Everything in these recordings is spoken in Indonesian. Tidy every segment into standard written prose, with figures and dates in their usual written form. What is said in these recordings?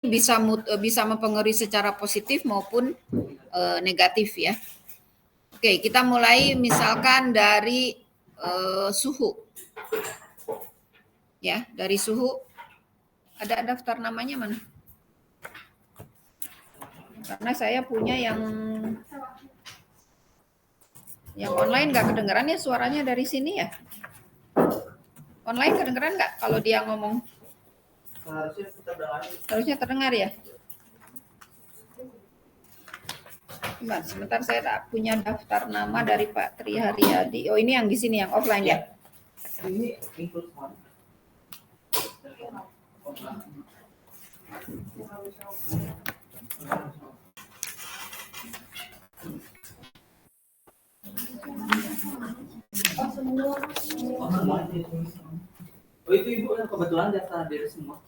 bisa mempengaruhi secara positif maupun negatif ya. Oke, kita mulai misalkan dari suhu. Ya, dari suhu. Ada daftar namanya mana? Karena saya punya yang online nggak kedengeran ya suaranya dari sini ya. Online kedengeran nggak kalau dia ngomong? Harusnya terdengar ya. Sebentar, saya tak punya daftar nama dari Pak Tri Haryadi. Oh, ini yang di sini yang offline ya. Ini include one. Oh itu Ibu kebetulan data hadir semua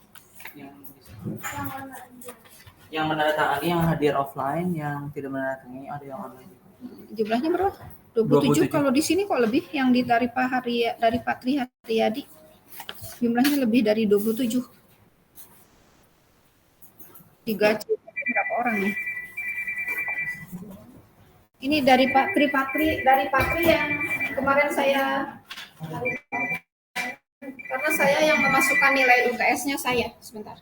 yang menandatangani, yang hadir offline, yang tidak menandatangani ada yang online. Jumlahnya berapa? 27. Kalau di sini kok lebih yang dari Pak Tri Haryadi. Jumlahnya lebih dari 27. 3C berapa orang nih? Ini dari Pak Tri yang kemarin saya, karena saya yang memasukkan nilai UTS-nya saya. Sebentar.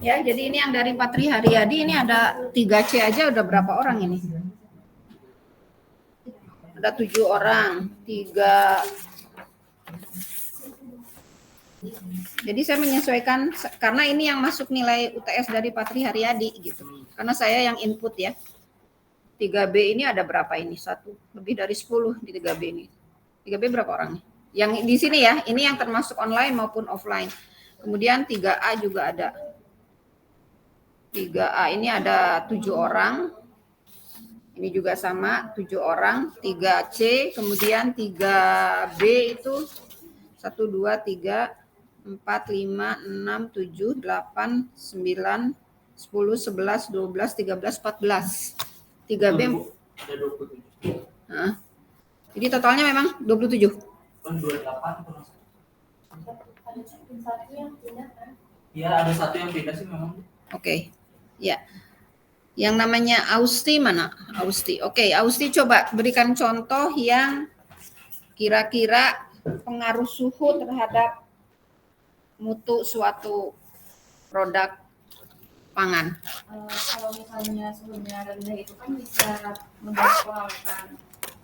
Ya, jadi ini yang dari Pak Tri Haryadi ini ada 3C aja udah berapa orang ini? Ada 7 orang, 3. Jadi saya menyesuaikan karena ini yang masuk nilai UTS dari Pak Tri Haryadi gitu. Karena saya yang input ya. 3B ini ada berapa ini? 1, lebih dari 10 di 3B ini. 3B berapa orang nih? Yang di sini ya, ini yang termasuk online maupun offline. Kemudian 3A juga ada. 3A ini ada 7 orang. Ini juga sama, 7 orang. 3C, kemudian 3B itu 1, 2, 3, 4, 5, 6, 7, 8, 9, 10, 11, 12, 13, 14. 3B. Ada 27. Nah, jadi totalnya memang 27. 28 itu masuk. Ada satu yang pindah kan? Iya, ada satu yang pindah sih memang. Oke. Ya. Yang namanya Austi mana? Austi. Oke, Austi coba berikan contoh yang kira-kira pengaruh suhu terhadap mutu suatu produk pangan. Kalau misalnya suhunya rendah itu kan bisa membantu pengawatan.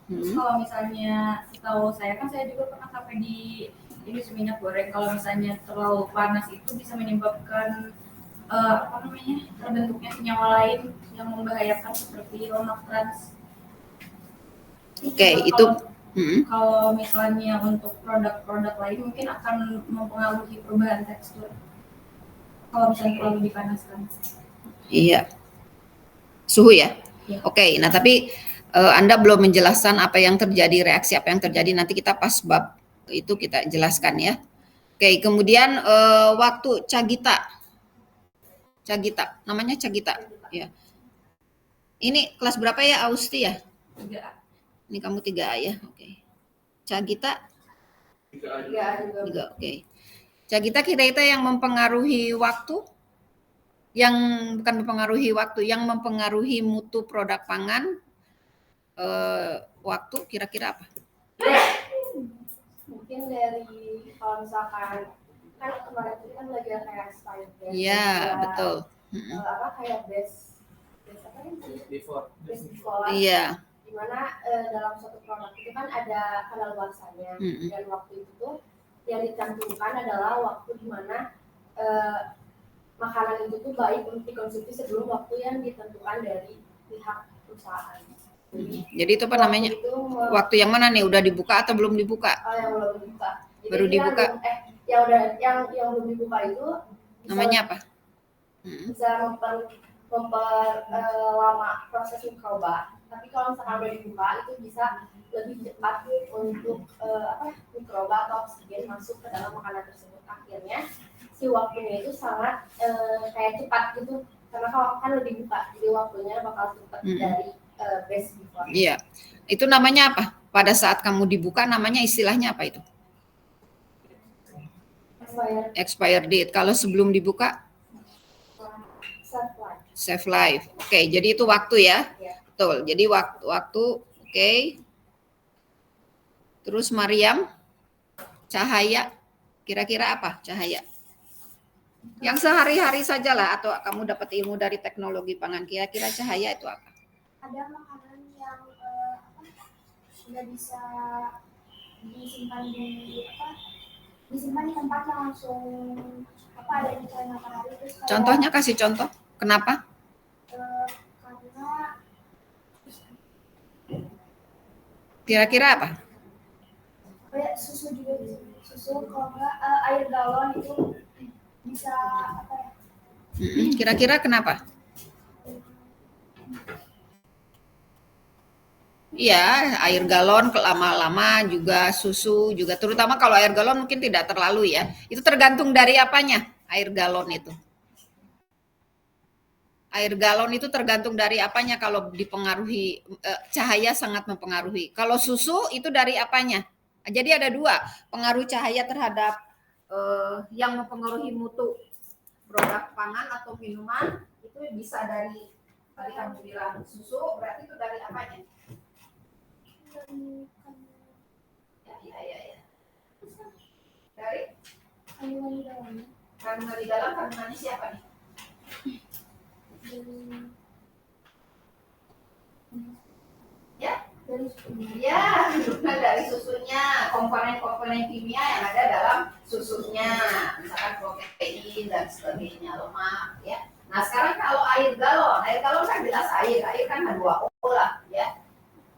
Kalau misalnya setahu saya kan saya juga pernah sampai di industri minyak goreng. Kalau misalnya terlalu panas itu bisa menyebabkan terbentuknya senyawa lain yang membahayakan seperti lemak trans. Oke, itu. Kalau misalnya untuk produk-produk lain mungkin akan mempengaruhi perubahan tekstur. Kalau misalnya terlalu dipanaskan. Iya. Suhu ya? Ya. Oke, nah tapi Anda belum menjelaskan apa yang terjadi, reaksi apa yang terjadi, nanti kita pas bab itu kita jelaskan ya. Oke, kemudian waktu Cagita, namanya Cagita. Ya. Ini kelas berapa ya, Austi ya? 3A. Ini kamu 3A ya, oke. Cagita? 3A. Oke. Cagita kira-kira yang mempengaruhi waktu? Yang bukan mempengaruhi waktu, yang mempengaruhi mutu produk pangan, waktu kira-kira apa? Mungkin dari kalau misalkan kan kemarin itu kan lagi kayak expired ya. Iya, betul. Kayak best apa sih? Before. Iya. Dimana dalam suatu produk itu kan ada kadaluarsanya dan waktu itu tuh yang dicantumkan adalah waktu dimana makanan itu tuh baik untuk dikonsumsi sebelum waktu yang ditentukan dari pihak perusahaan. Jadi itu apa namanya? Waktu yang mana nih? Udah dibuka atau belum dibuka? Yang belum dibuka. Jadi baru dibuka. Yang belum dibuka itu namanya apa? Bisa memperlama proses mikroba. Tapi kalau misalkan udah dibuka itu bisa lebih cepat untuk mikroba atau oksigen masuk ke dalam makanan tersebut. Akhirnya si waktunya itu sangat kayak cepat gitu bakal kan lebih buka, jadi waktunya bakal cepat dari base before. Iya, itu namanya apa? Pada saat kamu dibuka namanya istilahnya apa itu? Expire date. Kalau sebelum dibuka? Save life. Oke, jadi itu waktu ya? Betul. Jadi waktu. Oke. Terus Mariam, cahaya. Kira-kira apa cahaya? Yang sehari-hari sajalah atau kamu dapat ilmu dari teknologi pangan, kira-kira cahaya itu apa? Ada makanan yang nggak bisa disimpan di tempat yang langsung ada di cahaya matahari. Contohnya kasih contoh. Kenapa? Karena kira-kira apa? Susu juga bisa. Susu kalau nggak air galon itu bisa apa ya? Kira-kira kenapa? Iya, air galon lama-lama juga susu juga, terutama kalau air galon mungkin tidak terlalu ya. Itu tergantung dari apanya air galon itu. Air galon itu tergantung dari apanya, kalau dipengaruhi cahaya sangat mempengaruhi. Kalau susu itu dari apanya? Jadi ada dua, pengaruh cahaya terhadap yang mempengaruhi mutu produk pangan atau minuman, itu bisa dari tadi kamu bilang susu, berarti itu dari apanya? Ya. Dari kandungan di dalamnya. Kandungan di dalam, kandungannya siapa nih? Ya, dari susunya, komponen-komponen kimia yang ada dalam susunya, misalkan protein dan sebagainya, lemak, ya. Nah sekarang kalau air galon kan jelas air kan H2O lah, ya.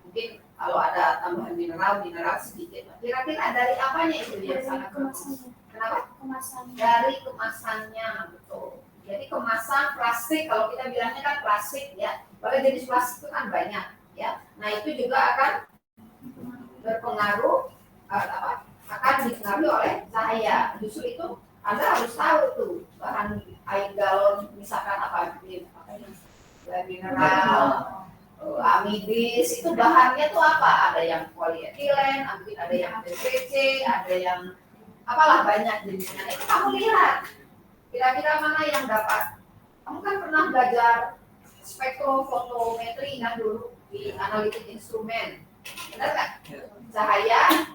Mungkin kalau ada tambahan mineral sedikit. Kira-kira dari apanya itu dia sangat kemasannya? Kenapa? Kemasannya. Dari kemasannya, betul. Jadi kemasan plastik, kalau kita bilangnya kan plastik ya, pada jenis plastik itu kan banyak ya. Nah itu juga akan berpengaruh, akan dipengaruhi oleh cahaya. Justru itu Anda harus tahu tuh bahan air galon, misalkan apa mineral, amidis, itu bahannya tuh apa? Ada yang polietilen, mungkin ada yang PVC, ada yang apalah banyak jenisnya. Itu kamu lihat. Kira-kira mana yang dapat? Kamu kan pernah belajar spektrofotometri kan dulu di analitik instrumen, benar kan? Cahaya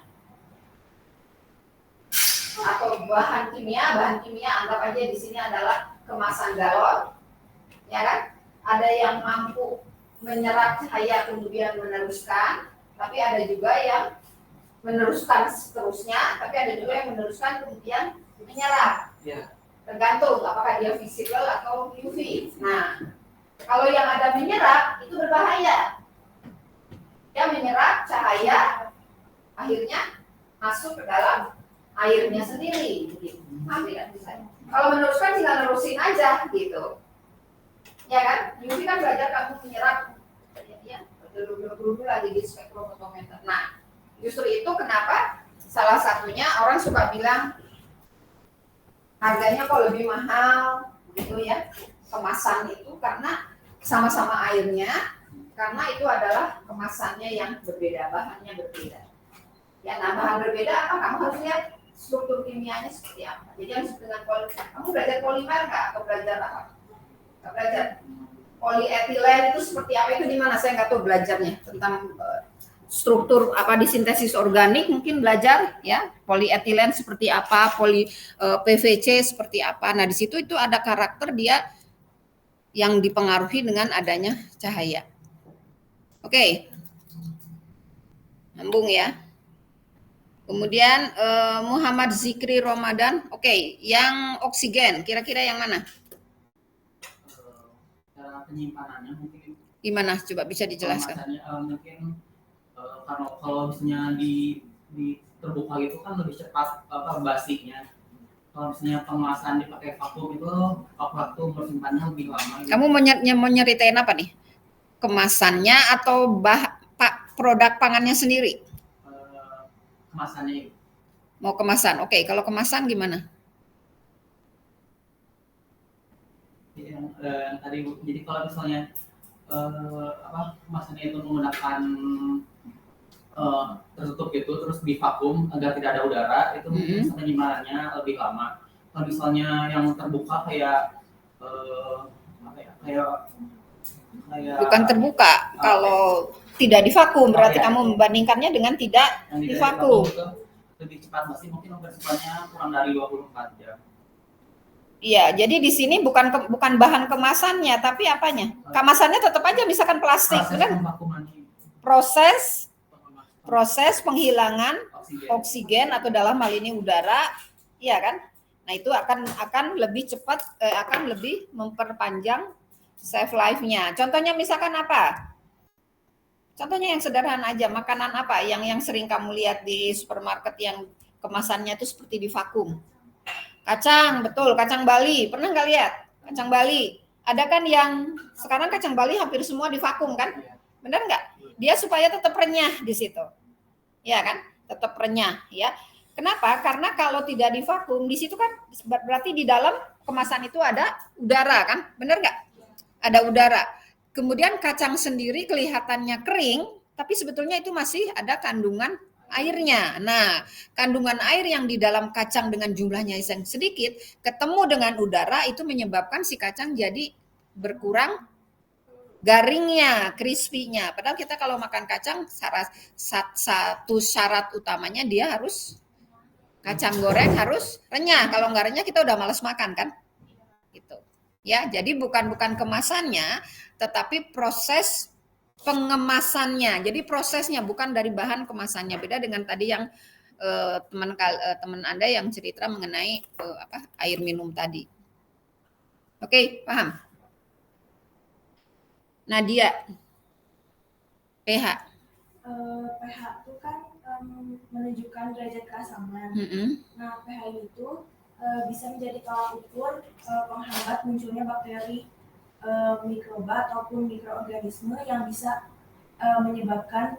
atau bahan kimia anggap aja di sini adalah kemasan galon, ya kan? Ada yang mampu menyerap cahaya kemudian meneruskan, tapi ada juga yang meneruskan seterusnya, tapi ada juga yang meneruskan kemudian menyerap. Ya. Tergantung apakah dia visible atau UV. Nah, kalau yang ada menyerap itu berbahaya. Dia menyerap cahaya, akhirnya masuk ke dalam airnya sendiri. Ambil bisa. Kalau meneruskan tinggal nerusin aja gitu. Ya kan? UV kan belajar kamu menyerap. Ya, dulu lagi di spektrofotometer. Nah, justru itu kenapa salah satunya orang suka bilang harganya kok lebih mahal gitu ya, kemasan itu karena sama-sama airnya, karena itu adalah kemasannya yang berbeda, bahannya berbeda. Ya, nah bahan berbeda apa? Kamu harus lihat struktur kimianya seperti apa. Jadi harus dengan polimer. Kamu belajar polimer nggak? Atau belajar apa? Nggak belajar. Polietilen itu seperti apa? Itu di mana? Saya nggak tahu belajarnya tentang struktur apa di sintesis organik, mungkin belajar ya polietilen seperti apa, PVC seperti apa. Nah di situ itu ada karakter dia yang dipengaruhi dengan adanya cahaya. Oke, nyambung ya. Kemudian Muhammad Zikri Ramadan, oke, yang oksigen kira-kira yang mana? Cara penyimpanannya mungkin gimana? Coba bisa dijelaskan. Mungkin kalau misalnya di terbuka gitu kan lebih cepat basinya. Kalau misalnya pengemasan dipakai vakum itu waktu bersimpannya lebih lama. Gitu. Kamu mau nyeritain apa nih? Kemasannya atau produk pangannya sendiri? Kemasannya. Mau kemasan? Oke, kalau kemasan gimana? Dan tadi jadi kalau misalnya kemasannya itu menggunakan tertutup gitu terus divakum agar tidak ada udara itu mungkin bisa penyimpanan lebih lama. Kalau misalnya yang terbuka kayak bukan terbuka. Kalau tidak divakum berarti kamu membandingkannya dengan tidak divakum. Lebih cepat basi, mungkin bersifatnya kurang dari 24 jam. Iya, jadi di sini bukan bahan kemasannya, tapi apanya? Kemasannya tetap aja misalkan plastik, benar? Proses penghilangan oksigen atau dalam hal ini udara, iya kan? Nah itu akan lebih cepat, akan lebih memperpanjang shelf life-nya. Contohnya misalkan apa? Contohnya yang sederhana aja, makanan apa yang sering kamu lihat di supermarket yang kemasannya itu seperti di vakum? Kacang, betul, kacang Bali. Pernah nggak lihat? Kacang Bali. Ada kan yang sekarang kacang Bali hampir semua di vakum kan? Benar nggak? Dia supaya tetap renyah di situ. Ya kan? Tetap renyah ya. Kenapa? Karena kalau tidak di vakum, di situ kan berarti di dalam kemasan itu ada udara kan? Benar nggak? Ada udara. Kemudian kacang sendiri kelihatannya kering, tapi sebetulnya itu masih ada kandungan airnya. Nah, kandungan air yang di dalam kacang dengan jumlahnya yang sedikit ketemu dengan udara itu menyebabkan si kacang jadi berkurang garingnya, crispy-nya. Padahal kita kalau makan kacang satu syarat utamanya dia harus kacang goreng harus renyah. Kalau nggak renyah kita udah malas makan kan? Gitu. Ya, jadi bukan kemasannya, tetapi proses pengemasannya. Jadi prosesnya bukan dari bahan kemasannya. Beda dengan tadi yang teman Anda yang cerita mengenai air minum tadi. Oke, paham? Nadia, pH. pH itu kan menunjukkan derajat keasaman. Nah, pH itu bisa menjadi tolak ukur penghambat munculnya bakteri, mikroba ataupun mikroorganisme yang bisa menyebabkan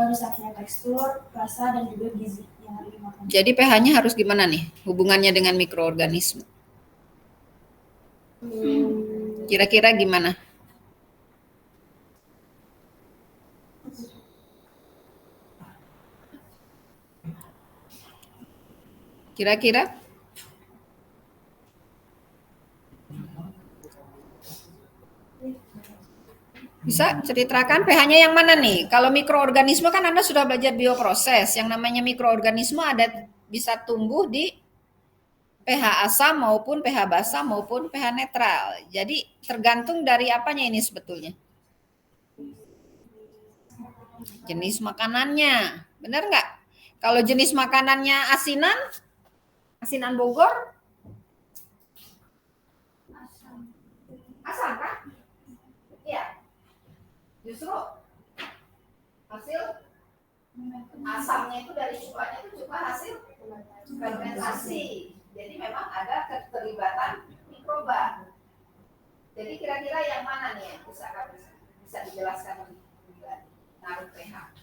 rusaknya tekstur, rasa dan juga gizi yang ada di makanan. Jadi pH-nya harus gimana nih hubungannya dengan mikroorganisme? Kira-kira gimana? Kira-kira? Bisa ceritakan pH-nya yang mana nih? Kalau mikroorganisme kan Anda sudah belajar bioproses. Yang namanya mikroorganisme ada bisa tumbuh di pH asam maupun pH basa maupun pH netral. Jadi tergantung dari apanya ini sebetulnya? Jenis makanannya. Benar nggak? Kalau jenis makanannya asinan Bogor? Asam kan? Iya. Justru hasil asamnya itu dari cukanya itu cuka hasil fermentasi. Jadi memang ada keterlibatan mikroba. Jadi kira-kira yang mana nih yang bisa dijelaskan lebih naruh pH?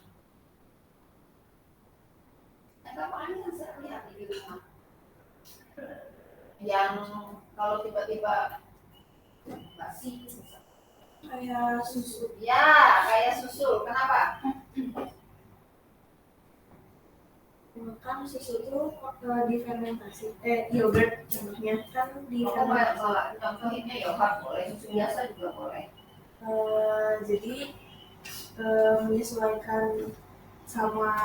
Yang gampang ini yang saya lihat di rumah. Yang kalau tiba-tiba basi kayak susu. Ya, kayak susu. Kenapa? Kan susu itu difermentasi. Yogurt contohnya kan difermentasi. Contohnya yogurt boleh, susu biasa juga boleh. Jadi menyesuaikan sama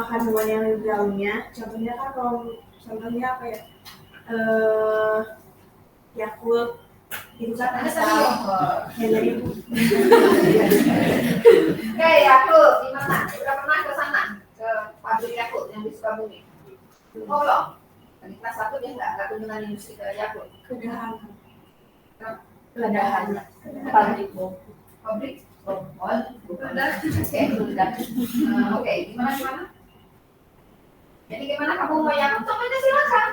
kandungan yang di dalamnya. Contohnya kan contohnya apa ya? Yakult itu kan asal dari Oke, Yakult di mana? Sudah pernah ke sana? Ke pabrik Yakult yang di Sukabumi? Oh, belum. Di kelas 1 dia nggak kunjungan industri ke Yakult. Kedahan. Pabrik. Oh, udah. Oke, gimana? Jadi gimana kamu mau Yakult? Contohnya silakan.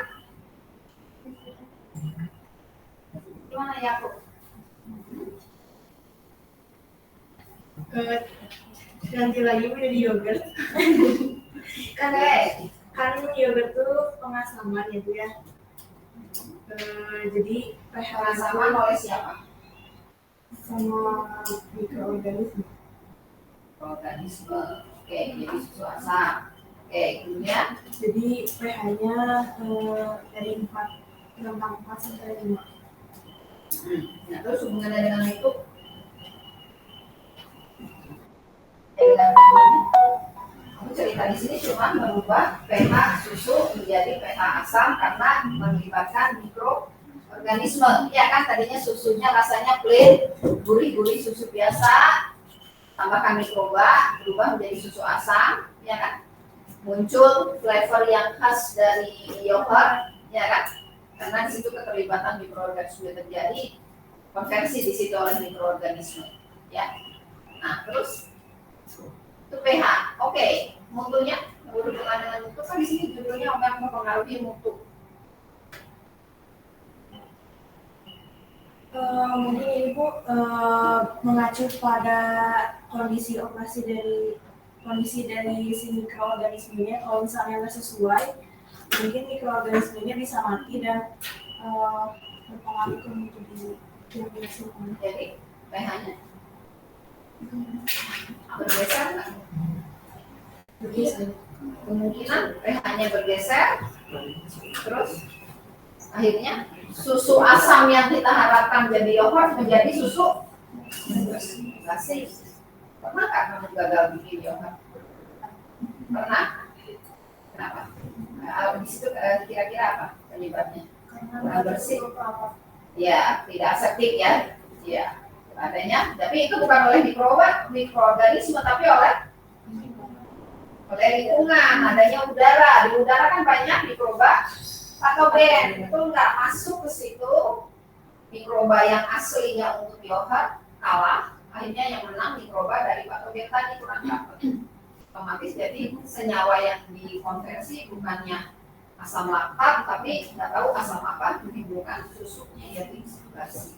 Gimana Yakult? Ganti lagi menjadi yogurt. kan yogurt tuh pengasaman ya Bu ya. Jadi pH Pengasaman oleh siapa? sama mikroorganisme. Organisme. Oke, jadi susu asam. Oke, kemudian Jadi pH-nya dari 4 rentang 4 sampai 5. nah, terus hubungannya dengan itu aku cerita di sini cuma merubah pH susu menjadi pH asam karena melibatkan mikroorganisme. Ya kan tadinya susunya rasanya plain, gurih-gurih susu biasa, tambahkan mikroba, berubah menjadi susu asam, ya kan? Muncul flavor yang khas dari yogurt, ya kan? Karena di situ keterlibatan mikroorganisme terjadi, konversi di situ oleh mikroorganisme, ya. Nah, terus itu pH, oke, mutunya berhubungan dengan mutu kan di sini judulnya akan mempengaruhi mutu. Mungkin Ibu mengacu pada kondisi operasi dari si mikroorganismenya. Kalau misalnya nggak sesuai, mungkin mikroorganismenya bisa mati dan berpengaruh ke mutu yang dihasilkan. Jadi pH-nya bergeser nggak? Kemungkinan pH-nya bergeser, terus akhirnya susu asam yang kita harapkan jadi yogurt menjadi susu basi. Pernah nggak kamu gagal bikin yogurt? Pernah? Kenapa? Nah, di situ kira-kira apa penyebabnya? Kurang bersih. Ya, tidak aseptik ya. Ya, adanya. Tapi itu bukan oleh mikroorganisme, tapi oleh lingkungan, adanya udara. Di udara kan banyak mikroba patogen, itu nggak masuk ke situ. Mikroba yang aslinya untuk yogurt kalah, akhirnya yang menang mikroba dari patogen tadi kurang dapat. Otomatis jadi senyawa yang dikonversi bukannya asam laktat, tapi nggak tahu asam apa menimbulkan susunya jadi basi.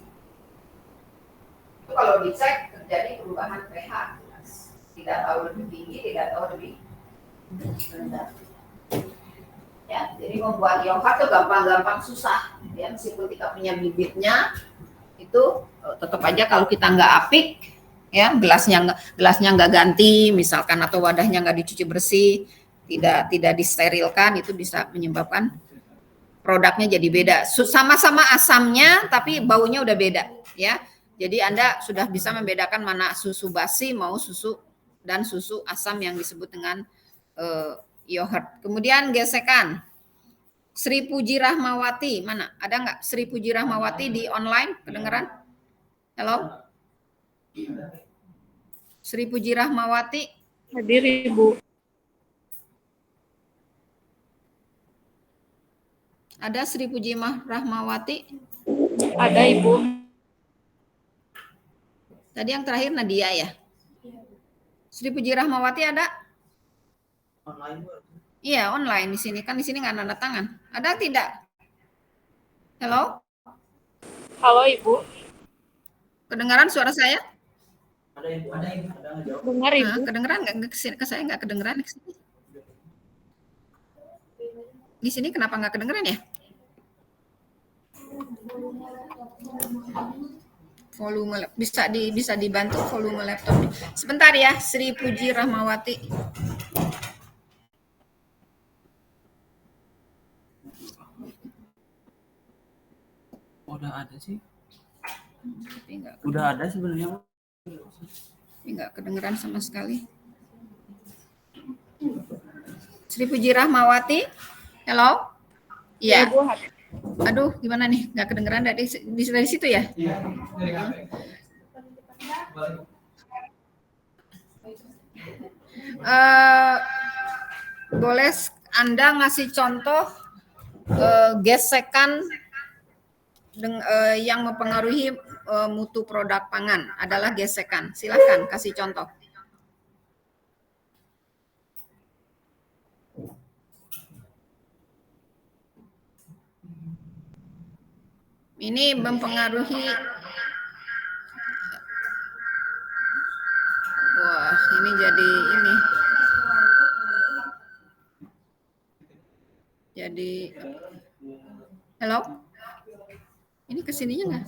Itu kalau dicek terjadi perubahan pH, tidak tahu lebih tinggi, tidak tahu lebih rendah. Ya, jadi membuat yogurt itu gampang-gampang susah. Ya, meskipun kita punya bibitnya, itu tetap aja kalau kita nggak apik, ya gelasnya nggak ganti, misalkan atau wadahnya nggak dicuci bersih, tidak disterilkan, itu bisa menyebabkan produknya jadi beda. Sama-sama asamnya, tapi baunya udah beda, ya. Jadi Anda sudah bisa membedakan mana susu basi mau susu dan susu asam yang disebut dengan yogurt. Kemudian gesekan. Sri Puji Rahmawati, mana? Ada nggak Sri Puji Rahmawati di online? Kedengeran? Halo? Sri Puji Rahmawati. Hadir Ibu. Ada Sri Puji Rahmawati? Ada Ibu. Tadi yang terakhir Nadia ya? Sri Puji Rahmawati ada? Online Bu. Iya, online di sini. Kan di sini nggak tanda tangan. Ada tidak? Halo? Halo Ibu. Kedengaran suara saya? Ada Ibu, ada ngejawab. Dengar Ibu. Nah, kedengeran nggak? Ke saya nggak kedengeran. Di sini kenapa nggak kedengeran ya? Volume bisa dibantu volume laptop. Sebentar ya, Sri Puji Rahmawati. Udah ada sih. Udah ada sebenarnya. Nggak kedengeran sama sekali. Sri Puji Rahmawati, hello? Iya. Ibu. Aduh, gimana nih? Nggak kedengeran dari situ ya? Iya, dari kafe. Boleh Anda ngasih contoh gesekan yang mempengaruhi mutu produk pangan adalah gesekan. Silakan kasih contoh. Ini mempengaruhi. Wah, ini jadi ini. Jadi, halo? Ini kesininya nggak?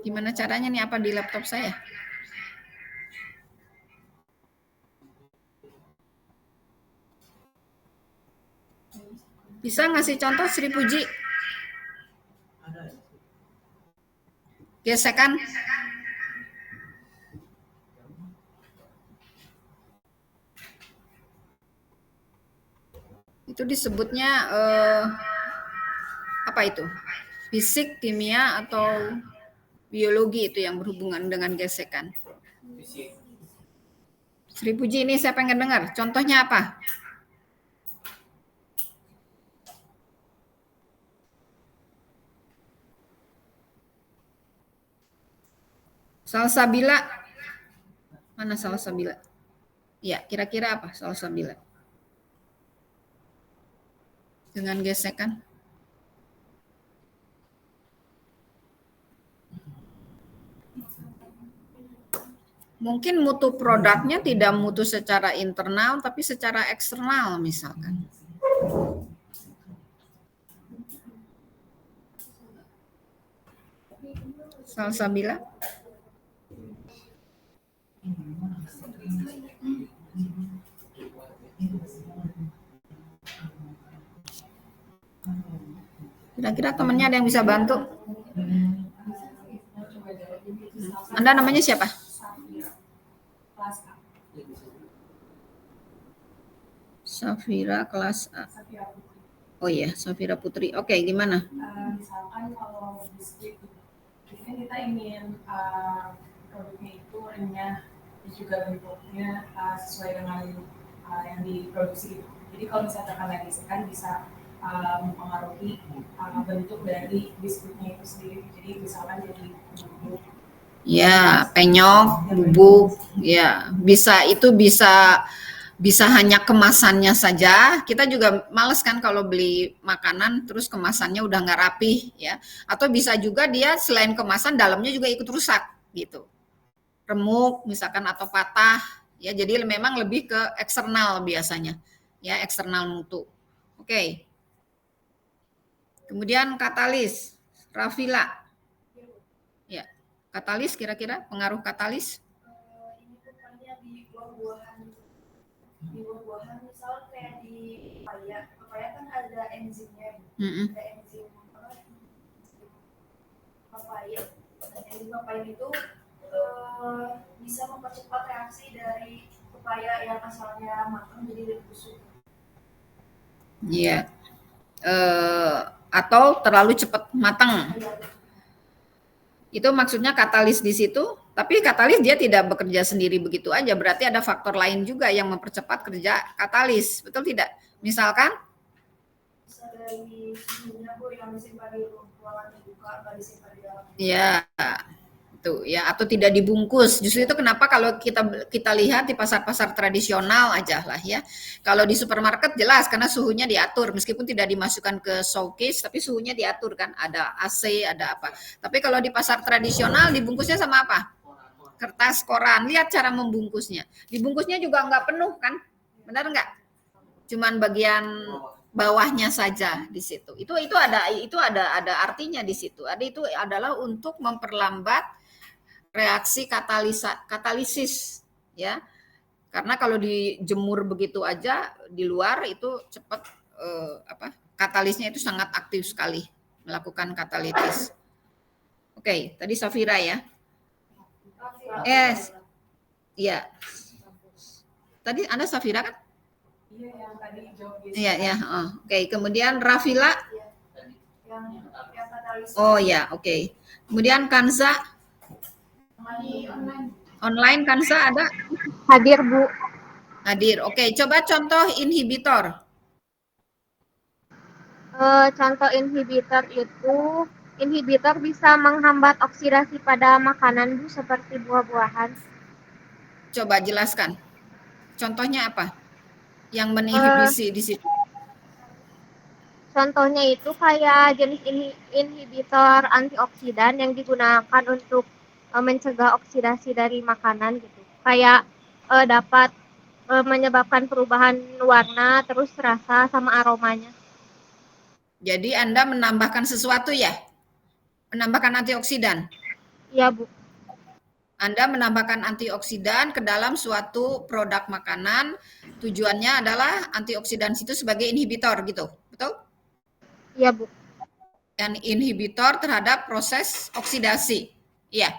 Gimana caranya nih? Apa di laptop saya? Bisa ngasih contoh Sri Puji? Gesekan. Itu disebutnya apa itu? Fisik, kimia, atau biologi itu yang berhubungan dengan gesekan. Sri Puji, ini saya pengen dengar. Contohnya apa? Salsabila. Mana salsabila? Ya, kira-kira apa salsabila? Dengan gesekan. Mungkin mutu produknya tidak mutu secara internal, tapi secara eksternal misalkan. Salsabila. Kira-kira temannya ada yang bisa bantu? Anda namanya siapa? Safira kelas A. Oh iya, Safira Putri. Oke, gimana? Misalkan kalau biskuit, kan kita ingin produknya itu renyah dan juga bentuknya sesuai dengan yang diproduksi. Jadi kalau misalnya tekan gesekan bisa mempengaruhi bentuk dari biskuitnya itu sendiri. Jadi misalkan jadi bubuk. Ya, penyok, bubuk. Ya, bisa hanya kemasannya saja. Kita juga males kan kalau beli makanan terus kemasannya udah nggak rapih ya. Atau bisa juga dia selain kemasan dalamnya juga ikut rusak gitu. Remuk misalkan atau patah ya. Jadi memang lebih ke eksternal biasanya. Ya, eksternal mutu. Oke. Kemudian katalis, Rafila. Ya. Katalis kira-kira pengaruh katalis? Ini bukannya di buah-buahan. Di buah-buahan misal kayak di papaya kan ada enzimnya. Ada enzim papaya. Enzim papaya itu bisa mempercepat reaksi dari papaya yang asalnya matang jadi lebih busuk. Iya. Atau terlalu cepat matang. Itu maksudnya katalis di situ, tapi katalis dia tidak bekerja sendiri begitu aja, berarti ada faktor lain juga yang mempercepat kerja katalis, betul tidak? Misalkan? Bisa dari suhunya Bu yang disimpan di ruangan dibuka, nggak disimpan di dalam. Iya, itu ya, atau tidak dibungkus. Justru itu kenapa kalau kita lihat di pasar-pasar tradisional aja lah ya. Kalau di supermarket jelas karena suhunya diatur, meskipun tidak dimasukkan ke showcase, tapi suhunya diatur kan, ada AC, ada apa. Tapi kalau di pasar tradisional dibungkusnya sama apa? Kertas koran. Lihat cara membungkusnya. Dibungkusnya juga nggak penuh kan, benar nggak? Cuman bagian bawahnya saja di situ. Itu ada artinya di situ. Itu adalah untuk memperlambat reaksi katalisis ya. Karena kalau dijemur begitu aja di luar itu cepat katalisnya itu sangat aktif sekali melakukan katalitis. Oke, tadi Safira ya. Yes. Iya. Tadi Anda Safira kan? Iya, yang tadi jawab gitu. Iya. Oke, kemudian Rafila. Yang katalis. Oh ya, oke. Kemudian Kansa. Online Kansa ada? Hadir, Bu. Hadir. Oke, coba contoh inhibitor. Contoh inhibitor bisa menghambat oksidasi pada makanan, Bu, seperti buah-buahan. Coba jelaskan. Contohnya apa? Yang menginhibisi di situ. Contohnya itu kayak jenis inhibitor antioksidan yang digunakan untuk mencegah oksidasi dari makanan gitu. Kayak dapat menyebabkan perubahan warna, terus rasa sama aromanya. Jadi Anda menambahkan sesuatu ya? Menambahkan antioksidan? Iya, Bu. Anda menambahkan antioksidan ke dalam suatu produk makanan, tujuannya adalah antioksidan itu sebagai inhibitor gitu, betul? Iya, Bu. Dan inhibitor terhadap proses oksidasi. Iya.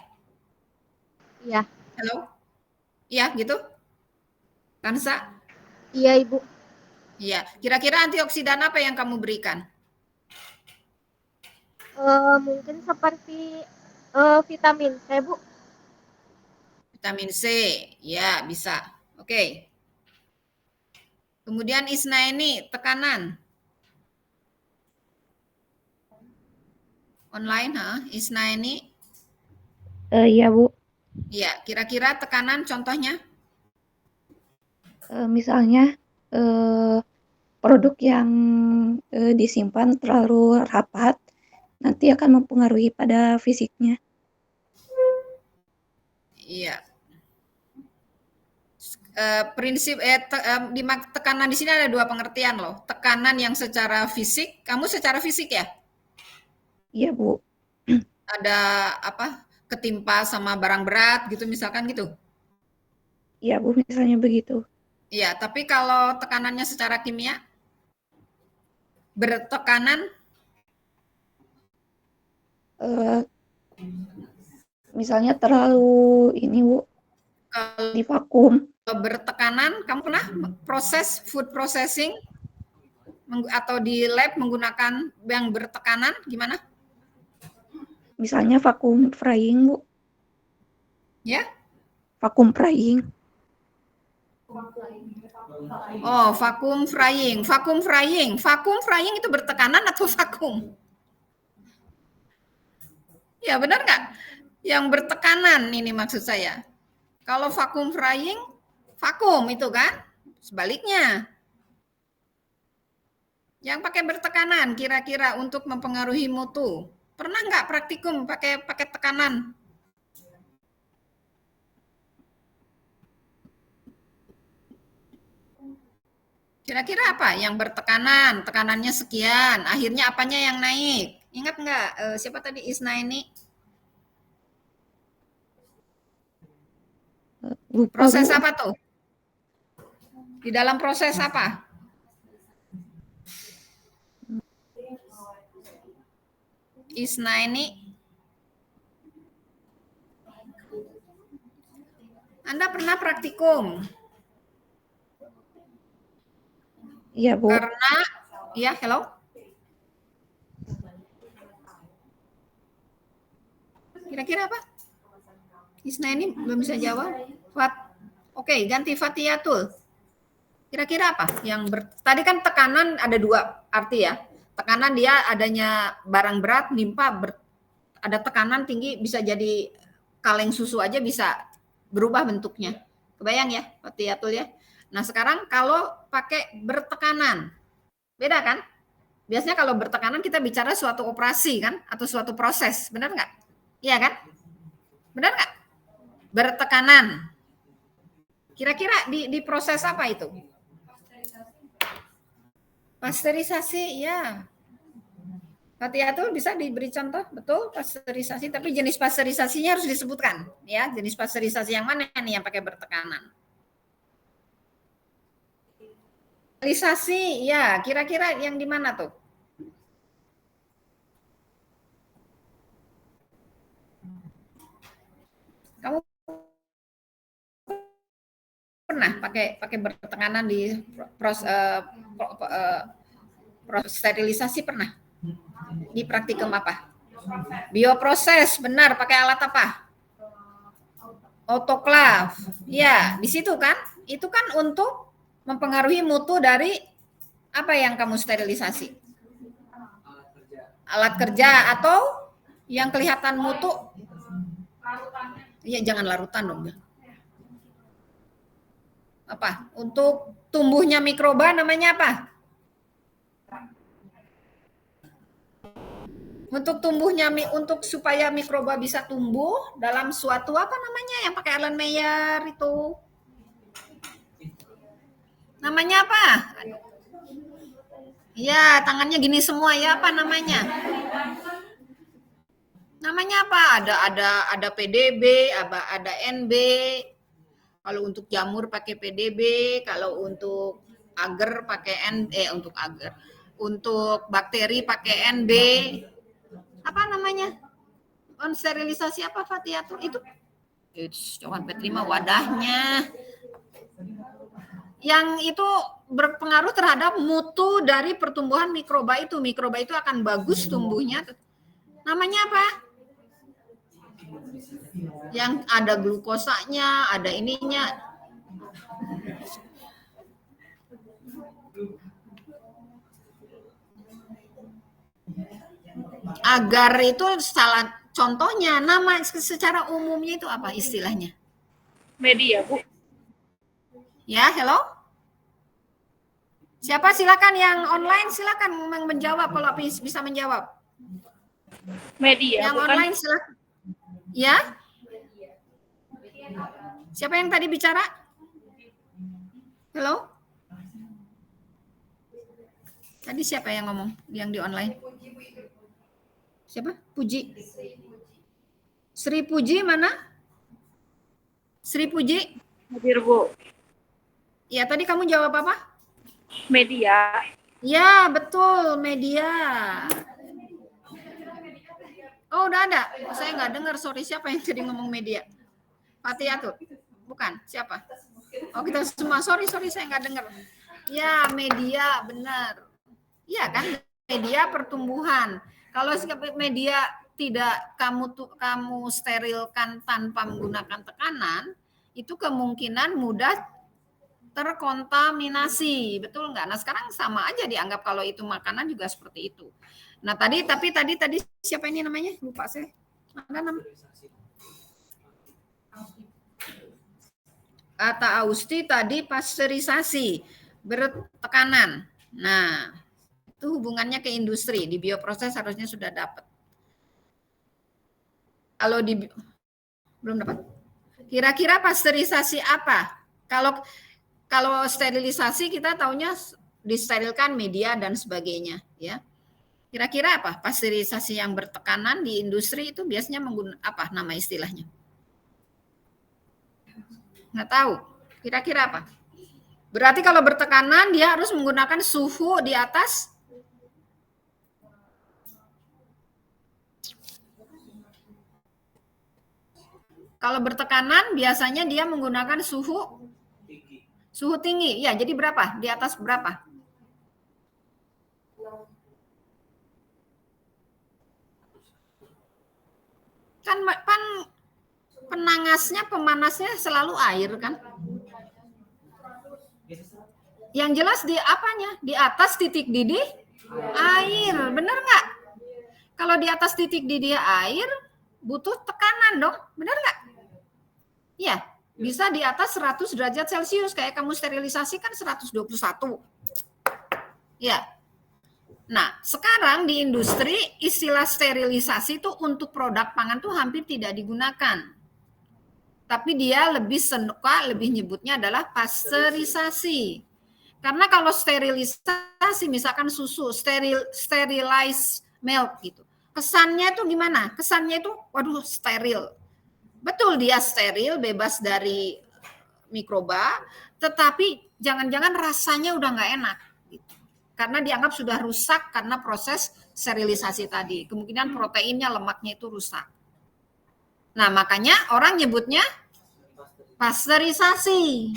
Iya. Halo? Iya, gitu? Kansa? Iya, Ibu. Iya. Kira-kira antioksidan apa yang kamu berikan? Mungkin seperti vitamin C, Bu. Vitamin C. Ya, bisa. Oke. Kemudian ISNA ini tekanan. Online, ISNA ini. Iya Bu, Iya, kira-kira tekanan contohnya? misalnya produk yang disimpan terlalu rapat nanti akan mempengaruhi pada fisiknya. Iya. Prinsip tekanan di sini ada dua pengertian loh. Tekanan yang secara fisik, kamu secara fisik ya? Iya Bu, Ada apa? Ketimpa sama barang berat gitu misalkan gitu. iya Bu, misalnya begitu. Iya, tapi kalau tekanannya secara kimia bertekanan Eh, misalnya terlalu ini Bu, kalau di vakum. bertekanan, kamu pernah proses food processing atau di lab menggunakan yang bertekanan gimana? Misalnya vakum frying Bu, Ya? vakum frying. Oh, vacuum frying. Vacuum frying. Vacuum frying itu bertekanan atau vakum? Ya, benar nggak? Yang bertekanan ini maksud saya. Kalau vacuum frying, vakum itu kan? Sebaliknya. Yang pakai bertekanan kira-kira untuk mempengaruhi mutu. Pernah nggak praktikum pakai tekanan? Kira-kira apa? Yang bertekanan, tekanannya sekian, akhirnya apanya yang naik? Ingat nggak? Siapa tadi Isna ini? Lupa Proses Bu. apa tuh? Di dalam proses apa? Isna ini. Anda pernah praktikum? Iya Bu, Karena, ya, hello? Kira-kira apa? Isna ini belum bisa jawab. Oke, ganti Fatiatul. Kira-kira apa? Tadi kan tekanan ada dua arti ya. Tekanan dia adanya barang berat, ada tekanan tinggi, bisa jadi kaleng susu aja bisa berubah bentuknya. Kebayang ya, Fatiatul ya. Nah sekarang kalau pakai bertekanan, beda kan? Biasanya kalau bertekanan kita bicara suatu operasi kan, atau suatu proses, benar nggak? Iya kan? Benar nggak? Bertekanan. Kira-kira di proses apa itu? Pasteurisasi, ya. Fatiatul bisa diberi contoh, betul pasteurisasi, tapi jenis pasteurisasinya harus disebutkan, ya. Jenis pasteurisasi yang mana nih yang pakai bertekanan? Pasteurisasi, ya. Kira-kira yang di mana tuh? Kamu pernah pakai bertekanan di proses sterilisasi pernah? Di praktikum apa? Bioproses, benar. Pakai alat apa? Autoklav. Ya, di situ kan? Itu kan untuk mempengaruhi mutu dari apa yang kamu sterilisasi? Alat kerja atau yang kelihatan mutu? Iya, jangan larutan dong. Apa? Untuk tumbuhnya mikroba namanya apa? Untuk supaya mikroba bisa tumbuh dalam suatu apa namanya yang pakai Erlenmeyer itu? Namanya apa? Ya, tangannya gini semua ya, apa namanya? Namanya apa? Ada PDB, ada NB. Kalau untuk jamur pakai PDB, kalau untuk agar pakai untuk agar. Untuk bakteri pakai NB. Apa namanya? Sterilisasi apa Fatiatul? Itu coba terima wadahnya. Yang itu berpengaruh terhadap mutu dari pertumbuhan mikroba itu. Mikroba itu akan bagus tumbuhnya. Namanya apa? Yang ada glukosanya, ada ininya. Agar itu salah contohnya, nama secara umumnya itu apa istilahnya? Media, Bu. Ya, hello? Siapa silakan yang online silakan menjawab kalau bisa menjawab. Media, yang bukan? Online silakan. Ya? Siapa yang tadi bicara? Hello? Tadi siapa yang ngomong yang di online? Siapa? Puji. Sri Puji mana? Sri Puji? Hadir, Bu. Ya, tadi kamu jawab apa? Media. Ya, betul, media. Oh, udah ada. Saya nggak dengar, sorry. Siapa yang tadi ngomong media? Fatiatul? Bukan, siapa? Oh, kita semua. Sorry, saya nggak dengar. Ya, media, benar. Iya kan, media pertumbuhan. Kalau media tidak kamu sterilkan tanpa menggunakan tekanan, itu kemungkinan mudah terkontaminasi, betul nggak? Nah sekarang sama aja dianggap kalau itu makanan juga seperti itu. Nah tadi siapa ini namanya? Lupa saya. Ada nama? Kata Austi tadi pasteurisasi bertekanan. Nah itu hubungannya ke industri. Di bioproses harusnya sudah dapat. Kalau belum dapat. Kira-kira pasteurisasi apa? Kalau sterilisasi kita taunya disterilkan media dan sebagainya, ya. Kira-kira apa? Pasteurisasi yang bertekanan di industri itu biasanya menggunakan apa nama istilahnya? Nggak tahu. Kira-kira apa? Berarti kalau bertekanan dia harus menggunakan suhu di atas kalau bertekanan biasanya dia menggunakan suhu tinggi. Ya, jadi berapa? Di atas berapa? Kan pemanasnya selalu air kan? Yang jelas di apanya? Di atas titik didih air. Benar nggak? Kalau di atas titik didih air butuh tekanan dong. Benar nggak? Iya. Bisa di atas 100 derajat Celcius, kayak kamu sterilisasi kan 121. Ya. Nah, sekarang di industri istilah sterilisasi itu untuk produk pangan tuh hampir tidak digunakan. Tapi dia lebih nyebutnya adalah pasteurisasi. Karena kalau sterilisasi misalkan susu, sterilized milk gitu. Kesannya itu gimana? Kesannya itu waduh steril. Betul dia steril, bebas dari mikroba, tetapi jangan-jangan rasanya udah nggak enak. Gitu. Karena dianggap sudah rusak karena proses sterilisasi tadi. Kemungkinan proteinnya, lemaknya itu rusak. Nah makanya orang nyebutnya pasteurisasi.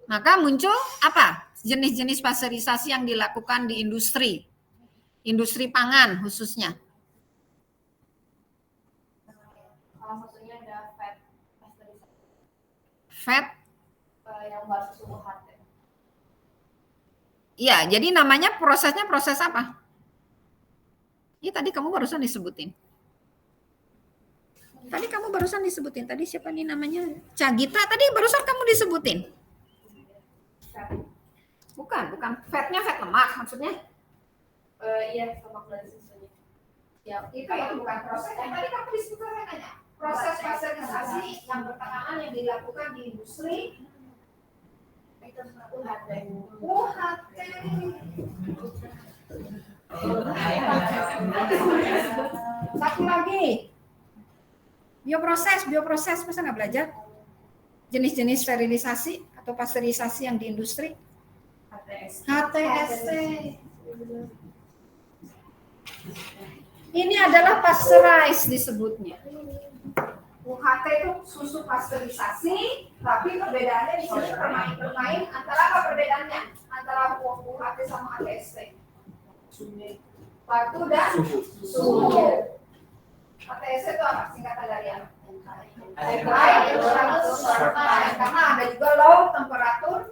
Maka muncul apa? Jenis-jenis pasteurisasi yang dilakukan di industri. Industri pangan khususnya. Fat yang baru suhu hati. Iya, jadi namanya prosesnya proses apa? Iya tadi kamu barusan disebutin. Tadi siapa nih namanya? Cagita tadi barusan kamu disebutin. Bukan. Fatnya fat lemak maksudnya? Iya, lemak dari susunya. Ya, itu bukan proses. Tadi kamu disebutkan katanya. Proses pasteurisasi yang bertekanan yang dilakukan di industri UHT. UHT. Satu lagi. Bioproses masa nggak belajar? Jenis-jenis sterilisasi atau pasteurisasi yang di industri? HTSC. Ini adalah pasteurize disebutnya. UHT itu susu pasteurisasi, tapi perbedaannya di sini bermain antara apa perbedaannya? Antara UHT sama HTSC. Waktu dan suhu. HTSC itu apa? Singkatan dari apa? High temperature, karena ada juga low temperature,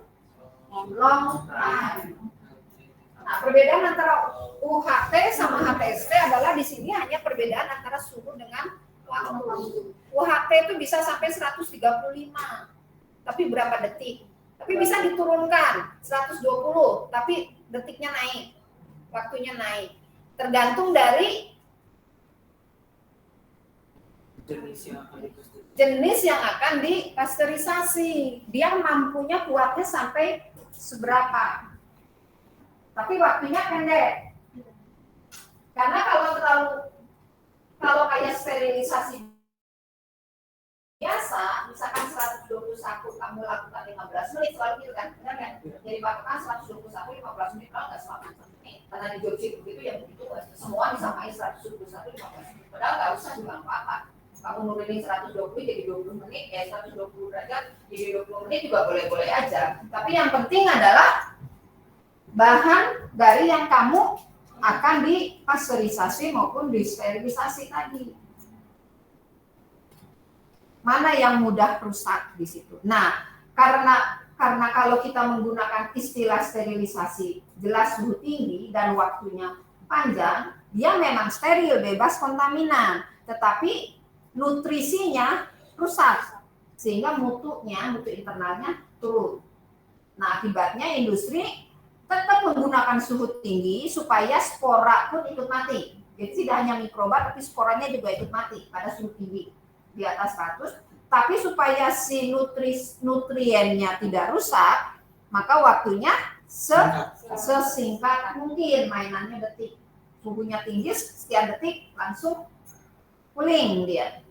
long time. Nah, perbedaan antara UHT sama HTSC adalah di sini hanya perbedaan antara suhu dengan waktu. UHT itu bisa sampai 135, tapi berapa detik? Tapi bisa diturunkan 120, tapi detiknya naik, waktunya naik. Tergantung dari jenis yang akan dipasteurisasi. Dia mampunya kuatnya sampai seberapa. Tapi waktunya pendek. Karena kalau kayak sterilisasi biasa, misalkan 121 kamu lakukan 15 menit, selalu gitu kan, benar kan? Jadi patokan 121 15 menit, kalau nggak selama 1 menit. Karena di job sheet begitu ya begitu, semua disamain 121 15 menit. Padahal nggak usah juga apa-apa. Kamu nurunin 120 jadi 20 menit, ya 120 derajat jadi 20 menit juga boleh-boleh aja. Tapi yang penting adalah bahan dari yang kamu akan dipasteurisasi maupun disterilisasi tadi. Mana yang mudah rusak di situ. Nah, karena kalau kita menggunakan istilah sterilisasi jelas suhu tinggi dan waktunya panjang, dia memang steril, bebas kontaminan, tetapi nutrisinya rusak sehingga mutu internalnya turun. Nah, akibatnya industri tetap menggunakan suhu tinggi supaya spora pun ikut mati. Jadi tidak hanya mikroba tapi sporanya juga ikut mati pada suhu tinggi di atas 100. Tapi supaya si nutriennya tidak rusak, maka waktunya sesingkat mungkin, mainannya detik. Suhunya tinggi sekian detik langsung cooling dia.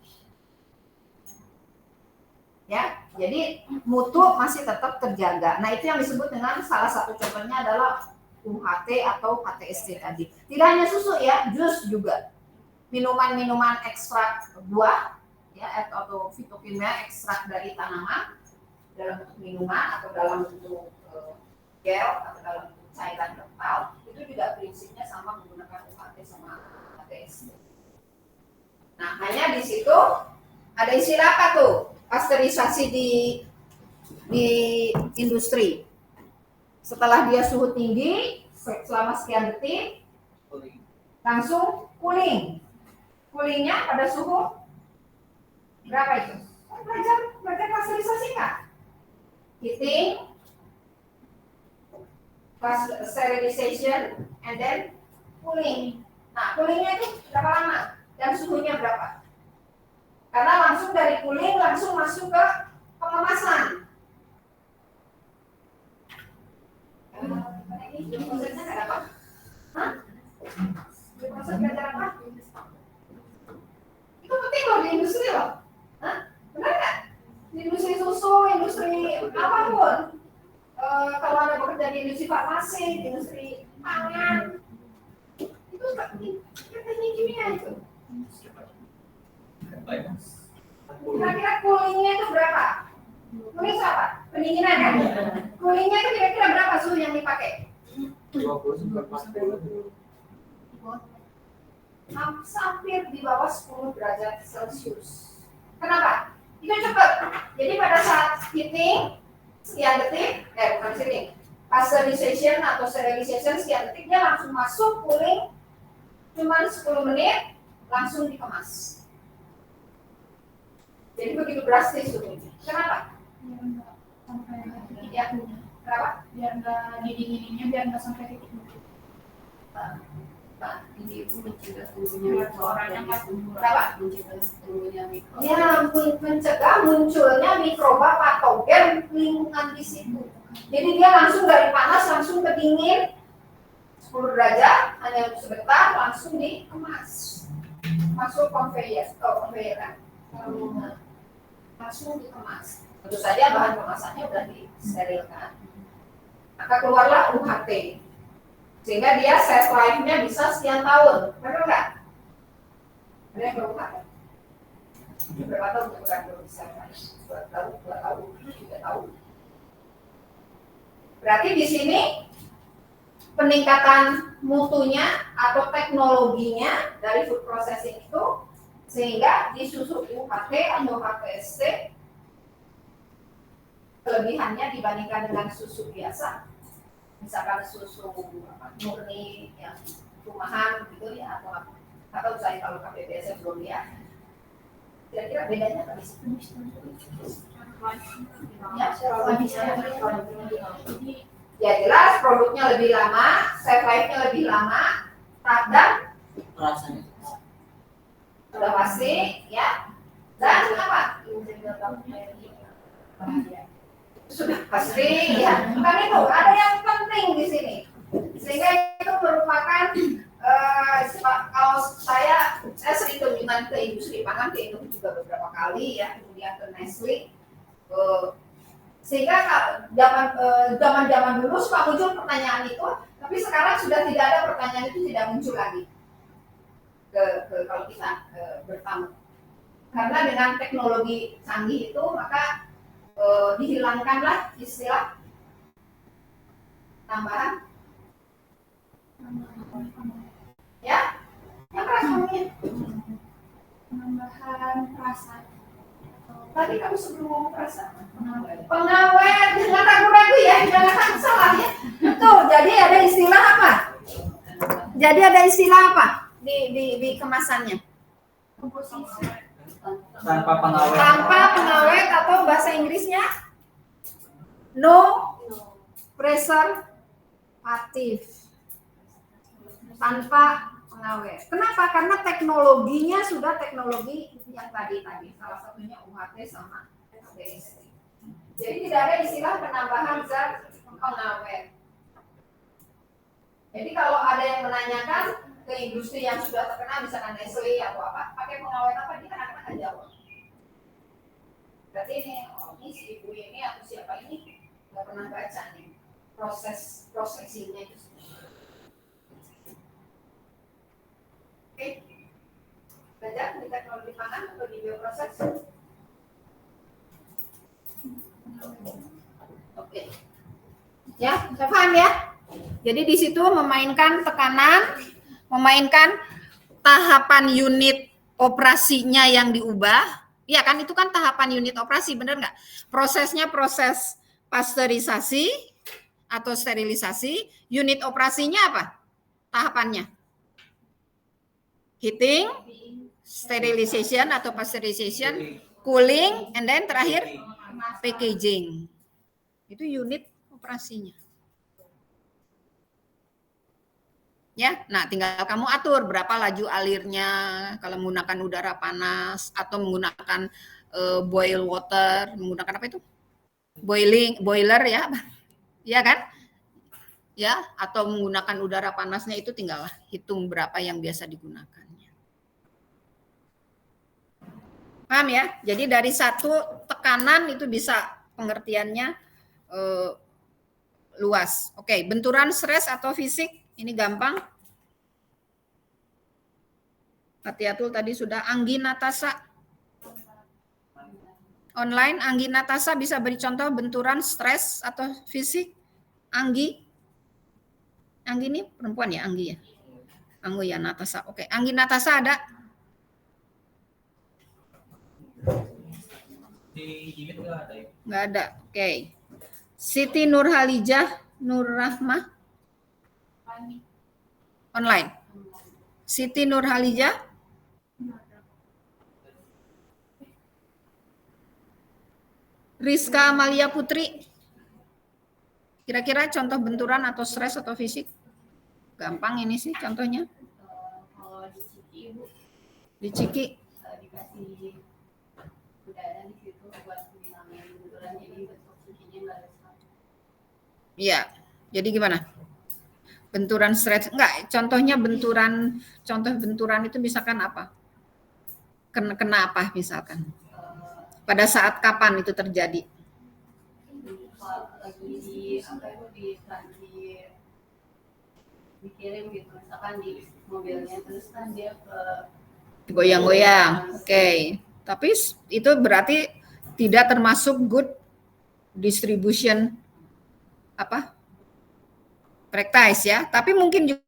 Ya, jadi mutu masih tetap terjaga. Nah, itu yang disebut dengan salah satu contohnya adalah UHT atau HTSC tadi. Tidak hanya susu ya, jus juga. Minuman-minuman ekstrak buah ya atau fitokimia ekstrak dari tanaman dalam bentuk minuman atau dalam bentuk gel atau dalam bentuk cairan kental, itu juga prinsipnya sama menggunakan UHT sama HTSC. Nah, hanya di situ ada istilah apa tuh? Pasteurisasi di industri. Setelah dia suhu tinggi selama sekian detik, langsung cooling. Coolingnya pada suhu berapa itu? Belajar pasteurisasi nggak? Heating, sterilization, and then cooling. Nah, coolingnya itu berapa lama? Dan suhunya berapa? Karena langsung dari cooling langsung masuk ke pengemasan. Ini prosesnya nggak dapat? Hah? Proses belajar apa? Itu penting loh di industri loh. Hah? Benar nggak? Di industri susu, industri apapun. Kalau ada bekerja di industri farmasi, di industri pangan, itu teknik kimia itu. Kira-kira coolingnya itu berapa? Cooling itu apa? Pendinginan kan? Coolingnya itu kira-kira berapa suhu yang dipakai? 20-40. Hampir di bawah 10 derajat Celcius. Kenapa? Itu cepat. Jadi pada saat heating sekian detik, bukan heating, pasteurization atau sterilization sekian detik, dia langsung masuk cooling cuma 10 menit langsung dikemas. Jadi begitu drastis suhunya. Kenapa? Ya, kenapa? Biar nggak didingininnya, biar nggak sampai titik. Pak, ini Ibu mencegah tumbuhnya Suaranya mikroba. kan Kenapa? mencegah tumbuhnya mikroba. Ya, mencegah munculnya mikroba patogen lingkungan di situ. Jadi dia langsung dari panas langsung ke dingin 10 derajat, hanya sebentar langsung dikemas. Masuk konveyor, konveyor kan. Langsung dikemas. Tentu saja bahan kemasannya udah disterilkan. Maka keluarlah UHT. Sehingga dia shelf life-nya bisa sekian tahun. Benar nggak? Ada yang berubah kan? Berapa tahun bukan bisa kan? 2 tahun, 3 tahun. Berarti di sini peningkatan mutunya atau teknologinya dari food processing itu sehingga di susu UHT atau HPSC kelebihannya dibandingkan dengan susu biasa. Misalkan susu murni yang rumahan gitu ya atau saya kalau KPPS belum lihat. Kira-kira bedanya apa sih? Ya jelas produknya lebih lama, shelf life-nya lebih lama, dan rasanya sudah pasti ya. Dan apa? Sudah pasti ya. Kan itu ada yang penting di sini. Sehingga itu merupakan kalau saya sering kunjungan ke industri pangan ke Indonesia juga beberapa kali ya, kemudian ke Nestle. Sehingga zaman dulu suka muncul pertanyaan itu, tapi sekarang sudah tidak ada pertanyaan itu tidak muncul lagi kalau kita bertamu. Karena dengan teknologi canggih itu maka dihilangkanlah istilah tambahan ya yang rasanya Penambahan rasa. tadi kamu sebelum ngomong rasa pengawet jangan ragu-ragu ya jangan salah ya betul. Jadi ada istilah apa di kemasannya tanpa pengawet. tanpa pengawet atau bahasa Inggrisnya no preservative, tanpa pengawet. Kenapa? Karena teknologinya sudah teknologi yang tadi salah satunya UHT sama HPSC. Jadi tidak ada istilah penambahan zat pengawet. Jadi kalau ada yang menanyakan ke industri yang sudah terkenal misalkan Nestle atau apa, pakai pengawet apa, dia akan jawab. Berarti ini si ibu ini atau siapa ini nggak pernah baca nih prosesinya itu. Oke, belajar di teknologi pangan atau di bioproses. Oke, ya, saya paham ya. Jadi di situ memainkan tekanan, memainkan tahapan unit operasinya yang diubah. Ya kan, itu kan tahapan unit operasi, benar nggak? Prosesnya proses pasteurisasi atau sterilisasi. Unit operasinya apa? Tahapannya? Heating, sterilization atau pasteurization, cooling, and then terakhir packaging. Itu unit operasinya. Ya, nah tinggal kamu atur berapa laju alirnya kalau menggunakan udara panas atau menggunakan boil water, menggunakan apa itu? Boiler ya. Ya kan? Ya, atau menggunakan udara panasnya itu tinggal hitung berapa yang biasa digunakannya. Paham ya? Jadi dari satu tekanan itu bisa pengertiannya luas. Oke, benturan stres atau fisik ini gampang. Atiatul tadi sudah. Angginatasa. Online, angginatasa bisa beri contoh benturan stres atau fisik. Anggi. Anggi ini perempuan ya, Anggi ya? Anggi ya, Natasa. Oke, angginatasa ada? Di Jimit nggak ada ya? Nggak ada, oke. Siti Nurhalijah, Nurrahmah. Online. Siti Nurhalijah. Rizka Amalia Putri. Kira-kira contoh benturan atau stres atau fisik? Gampang ini sih contohnya. Ciki Ibu. Di Ciki. Dikasih udara di situ buat ngilangin benturan, jadi bentuk sucinya nggak rusak. Iya. Jadi gimana? Benturan stretch enggak, contoh benturan itu misalkan apa? Kena apa misalkan? Pada saat kapan itu terjadi? Lagi di apa itu dikirim gitu, misalkan di mobilnya, terus kan dia goyang-goyang. Oke. Tapi itu berarti tidak termasuk good distribution apa? Practice ya. Tapi mungkin juga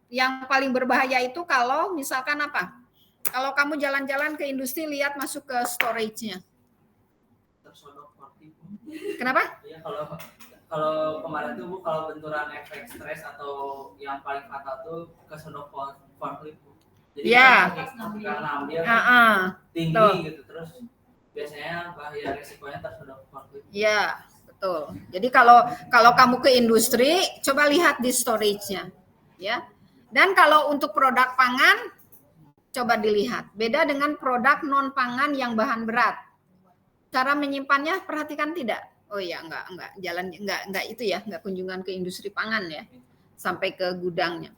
yang paling berbahaya itu kalau misalkan apa? Kalau kamu jalan-jalan ke industri, lihat masuk ke storage-nya. Tersodok forklift. Kenapa? Iya, kalau kemarin tuh Bu, kalau benturan efek stres atau yang paling fatal tuh kesodok forklift Bu. Jadi Ya. karena ambil tinggi Tuh. gitu, terus biasanya bahaya resikonya tersodok forklift. Ya, betul. Jadi kalau kamu ke industri, coba lihat di storage-nya, ya. Dan kalau untuk produk pangan, coba dilihat. Beda dengan produk non pangan yang bahan berat. Cara menyimpannya perhatikan tidak? Oh ya, enggak itu ya, enggak kunjungan ke industri pangan ya, sampai ke gudangnya.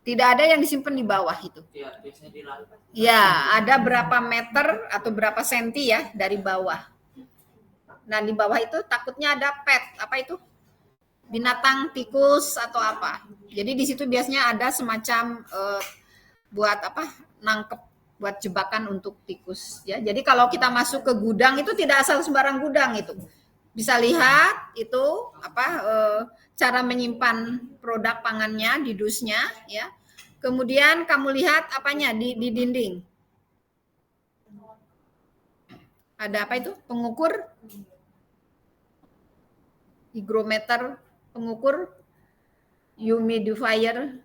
Tidak ada yang disimpan di bawah itu. Iya, biasanya di lantai. Ya, ada berapa meter atau berapa senti ya dari bawah. Nah, di bawah itu takutnya ada pet, apa itu? Binatang, tikus atau apa. Jadi di situ biasanya ada semacam buat apa? Nangkep, buat jebakan untuk tikus ya. Jadi kalau kita masuk ke gudang itu tidak asal sembarang gudang itu. Bisa lihat itu apa cara menyimpan produk pangannya di dusnya ya. Kemudian kamu lihat apanya di dinding. Ada apa itu? Pengukur hygrometer, pengukur humidifier,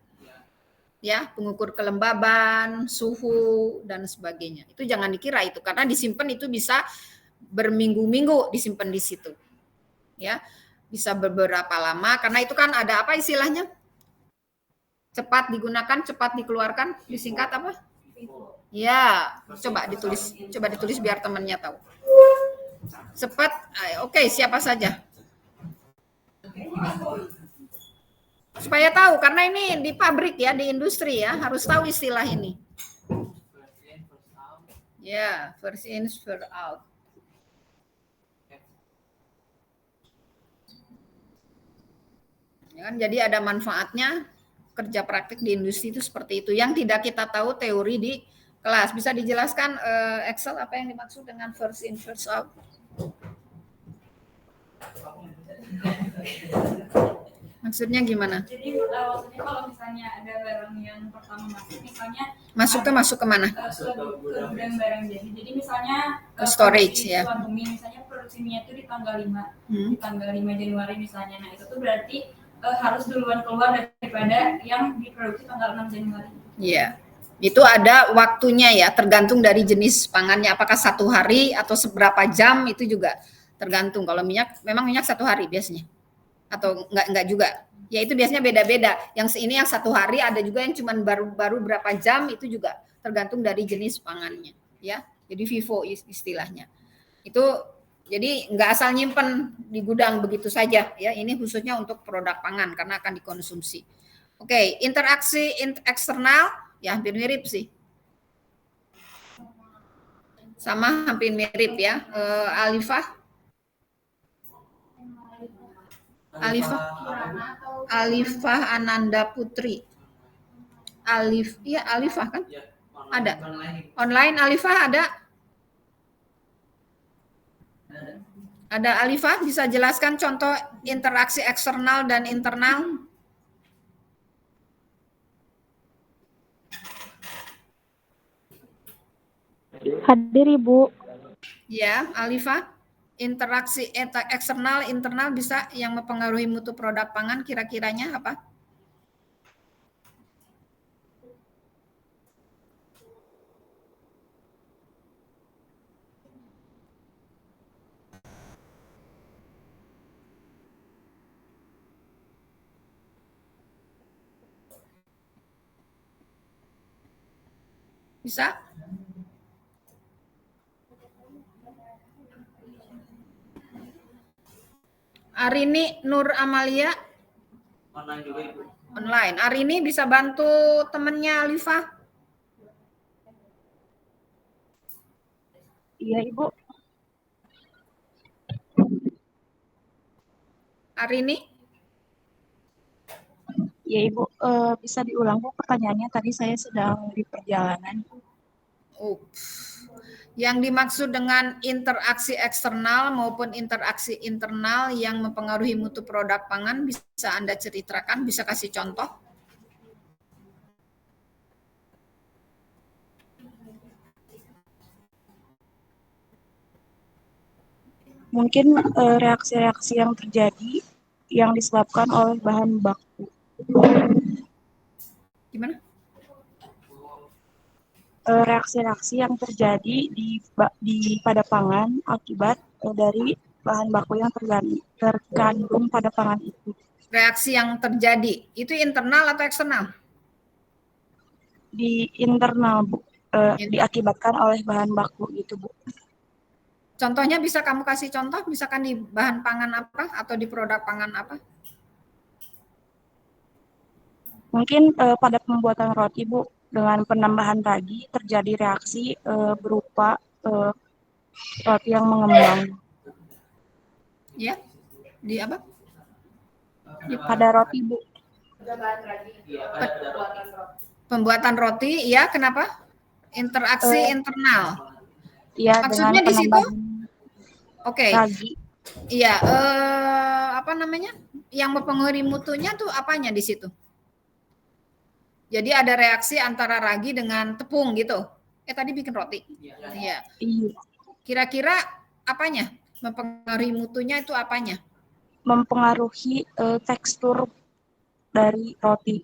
ya, pengukur kelembaban, suhu dan sebagainya. Itu jangan dikira itu, karena disimpan itu bisa berminggu-minggu disimpan di situ, ya, bisa beberapa lama. Karena itu kan ada apa istilahnya? Cepat digunakan, cepat dikeluarkan, disingkat apa? Ya, coba ditulis biar temannya tahu. Cepat, oke, siapa saja? Supaya tahu, karena ini di pabrik ya, di industri ya, harus tahu istilah ini. Ya, first in, first out. Ya kan, jadi ada manfaatnya kerja praktik di industri itu seperti itu. Yang tidak kita tahu teori di kelas. Bisa dijelaskan Excel apa yang dimaksud dengan first in, first out? Maksudnya gimana? Jadi maksudnya kalau misalnya ada barang yang pertama masuk, misalnya masuk ke mana? Ke gudang barang jadi misalnya ke storage ya. Misalnya produksinya itu di tanggal 5, di tanggal 5 Januari misalnya. Nah, itu tuh berarti harus duluan keluar daripada yang diproduksi tanggal 6 Januari. Iya. Itu ada waktunya ya, tergantung dari jenis pangannya, apakah 1 hari atau seberapa jam itu juga tergantung. Kalau minyak, memang minyak 1 hari biasanya, atau enggak juga. Ya itu biasanya beda-beda. Yang ini yang 1 hari, ada juga yang cuma baru berapa jam, itu juga tergantung dari jenis pangannya. Ya, jadi FIFO istilahnya. Itu jadi nggak asal nyimpen di gudang begitu saja ya. Ini khususnya untuk produk pangan karena akan dikonsumsi. Oke, interaksi eksternal ya hampir mirip sih. Sama hampir mirip ya. Alifah Ananda Putri. Alifah kan? Ada. Online Alifah ada? Ada Alifah, bisa jelaskan contoh interaksi eksternal dan internal? Hadir Ibu. Ya, Alifah, interaksi eksternal, internal bisa yang mempengaruhi mutu produk pangan kira-kiranya apa? Bisa? Arini Nur Amalia Online juga Ibu. online. Arini bisa bantu temennya Alifa? Iya, Ibu. Arini? Iya, Ibu. Bisa diulang, Bu, pertanyaannya. Tadi saya sedang di perjalanan. Yang dimaksud dengan interaksi eksternal maupun interaksi internal yang mempengaruhi mutu produk pangan bisa Anda ceritakan, bisa kasih contoh? Mungkin reaksi-reaksi yang terjadi yang disebabkan oleh bahan baku. Gimana? Reaksi-reaksi yang terjadi pada pangan akibat dari bahan baku yang terkandung pada pangan itu. Reaksi yang terjadi itu internal atau eksternal? Di internal, Bu. Diakibatkan oleh bahan baku gitu, Bu. Contohnya bisa kamu kasih contoh, misalkan di bahan pangan apa atau di produk pangan apa? Mungkin pada pembuatan roti, Bu, dengan penambahan ragi terjadi reaksi berupa roti yang mengembang. Ya, di apa? Pada roti, Bu. Pembuatan roti, ya kenapa? Interaksi internal. Iya, Maksudnya dengan di situ? penambahan Oke. ragi. Iya, apa namanya? Yang mempengaruhi mutunya tuh apanya di situ? Jadi ada reaksi antara ragi dengan tepung gitu. Tadi bikin roti. Iya. Kira-kira apanya? Mempengaruhi mutunya itu apanya? Mempengaruhi tekstur dari roti.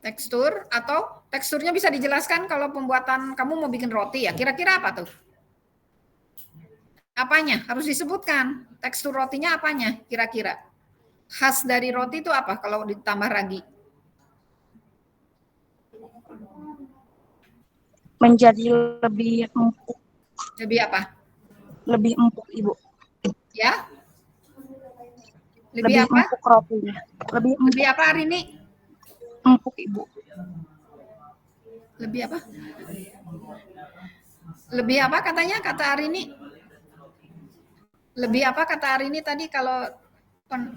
Tekstur atau teksturnya bisa dijelaskan kalau pembuatan kamu mau bikin roti ya. Kira-kira apa tuh? Apanya? Harus disebutkan. Tekstur rotinya apanya kira-kira? Khas dari roti itu apa kalau ditambah ragi? Menjadi lebih empuk. Lebih apa? Lebih empuk, Ibu. Ya? Lebih apa? Empuk rotinya. Lebih apa hari ini? Empuk, Ibu. Lebih apa? Lebih apa katanya kata hari ini? Lebih apa kata hari ini tadi kalau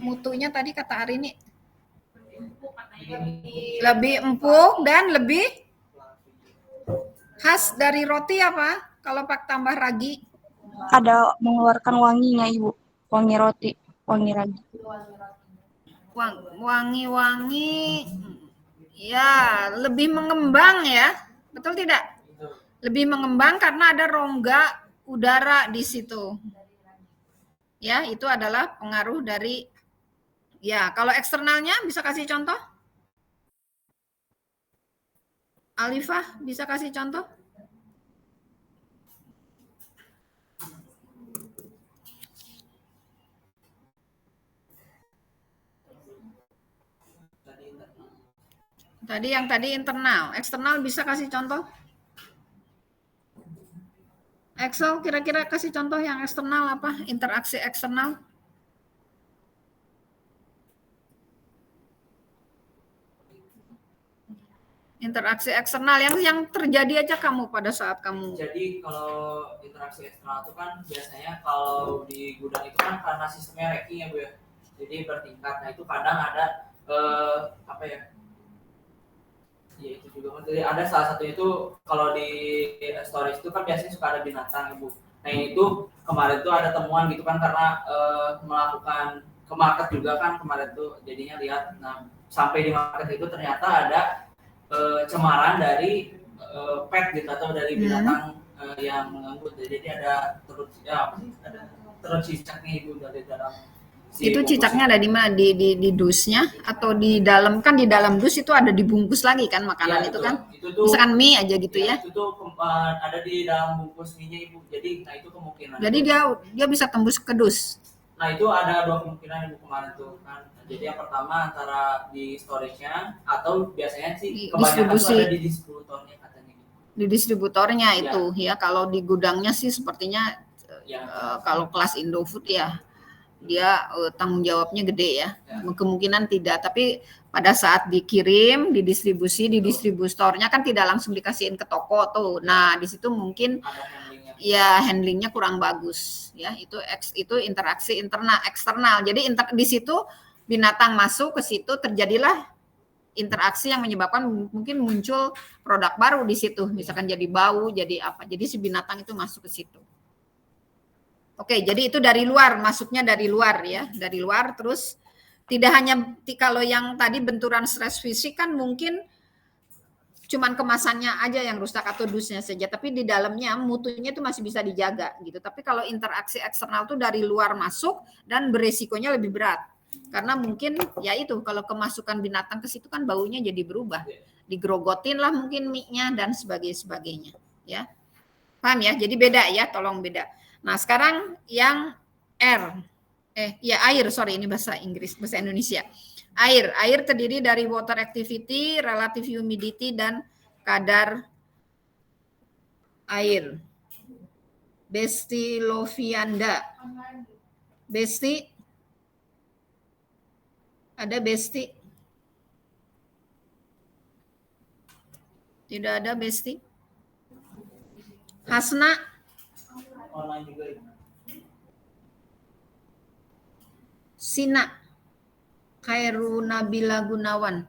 mutunya tadi kata hari ini? Lebih empuk dan lebih khas dari roti apa? Kalau pak tambah ragi? Ada mengeluarkan wanginya, Ibu. Wangi roti, wangi ragi. Wangi-wangi, ya lebih mengembang ya, betul tidak? Lebih mengembang karena ada rongga udara di situ. Ya, itu adalah pengaruh dari, ya kalau eksternalnya bisa kasih contoh? Alifah bisa kasih contoh? Tadi internal, eksternal bisa kasih contoh? Excel kira-kira kasih contoh yang eksternal apa? Interaksi eksternal? Interaksi eksternal yang terjadi aja kamu pada saat kamu. Jadi kalau interaksi eksternal itu kan biasanya kalau di gudang itu kan karena sistemnya racking ya Bu ya. Jadi bertingkat. Nah itu kadang ada apa ya? Ya itu juga. Jadi ada salah satunya itu kalau di storage itu kan biasanya suka ada binatang Ibu. Nah itu kemarin tuh ada temuan gitu kan karena melakukan ke market juga kan kemarin tuh jadinya lihat. Nah sampai di market itu ternyata ada cemaran dari pet gitu atau dari binatang yang mengganggu. Jadi ada terus cicaknya Ibu dari dalam. Itu cicaknya ada di mana? Di dusnya atau di dalam, kan di dalam dus itu ada dibungkus lagi kan makanan ya, itu kan? Itu tuh, misalkan mie aja gitu ya? Itu tuh ada di dalam bungkus mie-nya Ibu. Jadi nah itu kemungkinan. Jadi dia bisa tembus ke dus. Nah itu ada dua kemungkinan Ibu kemarin tuh kan. Jadi yang pertama antara di storage-nya atau biasanya sih kebanyakan tuh ada di distributornya katanya. Di distributornya Ya. itu ya, kalau di gudangnya sih sepertinya Ya. kalau kelas Indofood ya dia tanggung jawabnya gede ya. Kemungkinan tidak, tapi pada saat dikirim, didistribusi di distributornya kan tidak langsung dikasihin ke toko tuh. Nah, di situ mungkin ya handlingnya kurang bagus ya. Itu interaksi internal eksternal. Jadi di situ binatang masuk ke situ, terjadilah interaksi yang menyebabkan mungkin muncul produk baru di situ, misalkan jadi bau, jadi apa. Jadi si binatang itu masuk ke situ. Oke, jadi itu dari luar, masuknya dari luar ya, dari luar. Terus tidak hanya kalau yang tadi benturan stres fisik kan mungkin cuman kemasannya aja yang rusak atau dusnya saja, tapi di dalamnya mutunya itu masih bisa dijaga gitu. Tapi kalau interaksi eksternal tuh dari luar masuk dan beresikonya lebih berat. Karena mungkin ya itu kalau kemasukan binatang ke situ kan baunya jadi berubah. Digrogotin lah mungkin mie-nya dan sebagainya ya. Paham ya? Jadi beda ya, tolong beda. Nah, sekarang yang air, sorry ini bahasa Inggris, bahasa Indonesia. Air terdiri dari water activity, relative humidity, dan kadar air. Besti Lovianda. Besti? Ada Besti? Tidak ada Besti? Hasna? Online juga. Sina? Khairu Nabila Gunawan.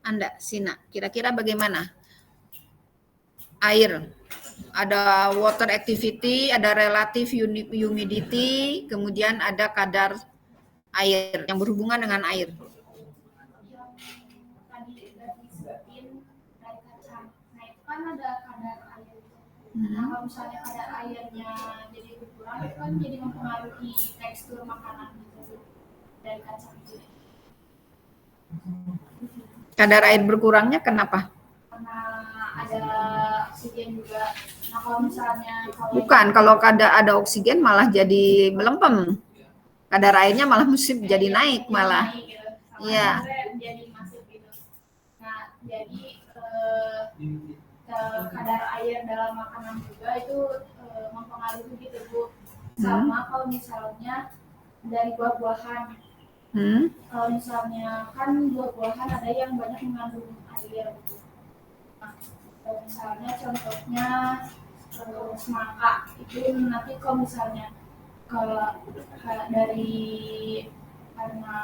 Anda, Sina, kira-kira bagaimana? Air. Ada water activity, ada relative humidity, kemudian ada kadar air yang berhubungan dengan air. Tadi udah disebutin dari kacang. Nah itu kan ada kadar air. Nah kalau misalnya kadar airnya jadi berkurang, itu kan jadi mempengaruhi tekstur makanan gitu dari kacang itu. Kadar air berkurangnya kenapa? Karena ada oksigen juga. Nah kalau misalnya Bukan, kalau ada oksigen malah jadi melempem. Kadar airnya malah mesti jadi naik malah. Iya. Jadi masuk gitu. Nah jadi kadar air dalam makanan juga itu mempengaruhi gitu Bu. Sama kalau misalnya dari buah-buahan. Kalau misalnya kan buah-buahan ada yang banyak mengandung air gitu. Nah, misalnya contohnya semangka itu nanti kalau misalnya dari karena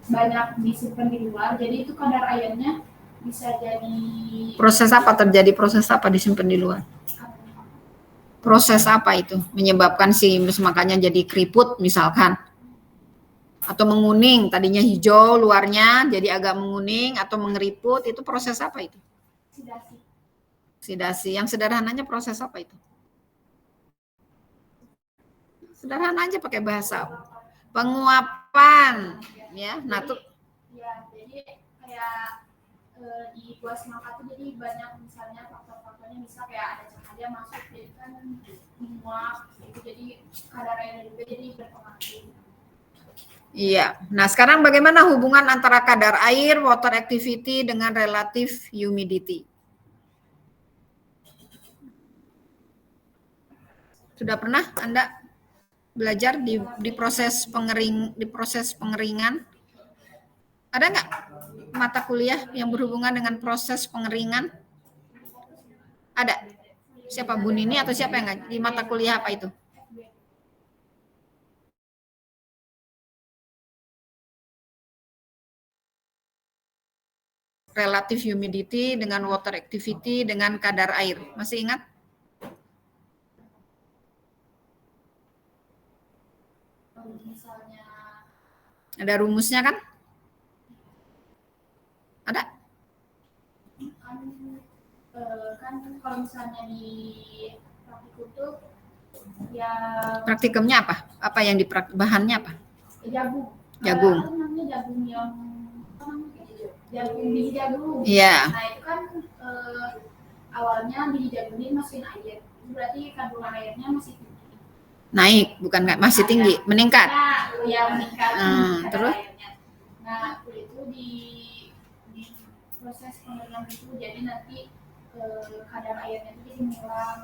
banyak disimpan di luar, jadi itu kadar airnya bisa jadi proses apa terjadi? Proses apa disimpan di luar? Proses apa itu menyebabkan si semangkanya jadi keriput misalkan? Atau menguning, tadinya hijau luarnya jadi agak menguning atau mengeriput, itu proses apa itu? Oksidasi. Yang sederhananya proses apa itu? Sederhana aja pakai bahasa. Penguapan, ya. Nah, tuh. Ya, jadi kayak di buah semangka tuh jadi banyak misalnya faktor-faktornya bisa kayak ada cahaya masuk jadi kan menguap, itu jadi kadar airnya juga jadi berpengaruh. Iya. Nah, sekarang bagaimana hubungan antara kadar air, water activity dengan relative humidity? Sudah pernah Anda belajar di proses pengeringan? Ada nggak mata kuliah yang berhubungan dengan proses pengeringan? Ada? Siapa, Bu Nini atau siapa yang di mata kuliah apa itu? Relative humidity dengan water activity dengan kadar air. Masih ingat? Ada rumusnya kan? Ada? Kan kalau misalnya di praktikum tuh ya praktikumnya apa? Apa yang bahannya apa? Jagung. Jagung. Namanya jagung yang biji jagung. Iya. Nah itu kan awalnya biji jagung ini masukin air, berarti kandungan airnya masih tinggi. Naik, bukan nggak, masih tinggi, meningkat. Nah, ya meningkat. Hmm, terus? Airnya. Nah, itu di proses pengeringan itu jadi nanti kadar airnya itu jadi menghilang.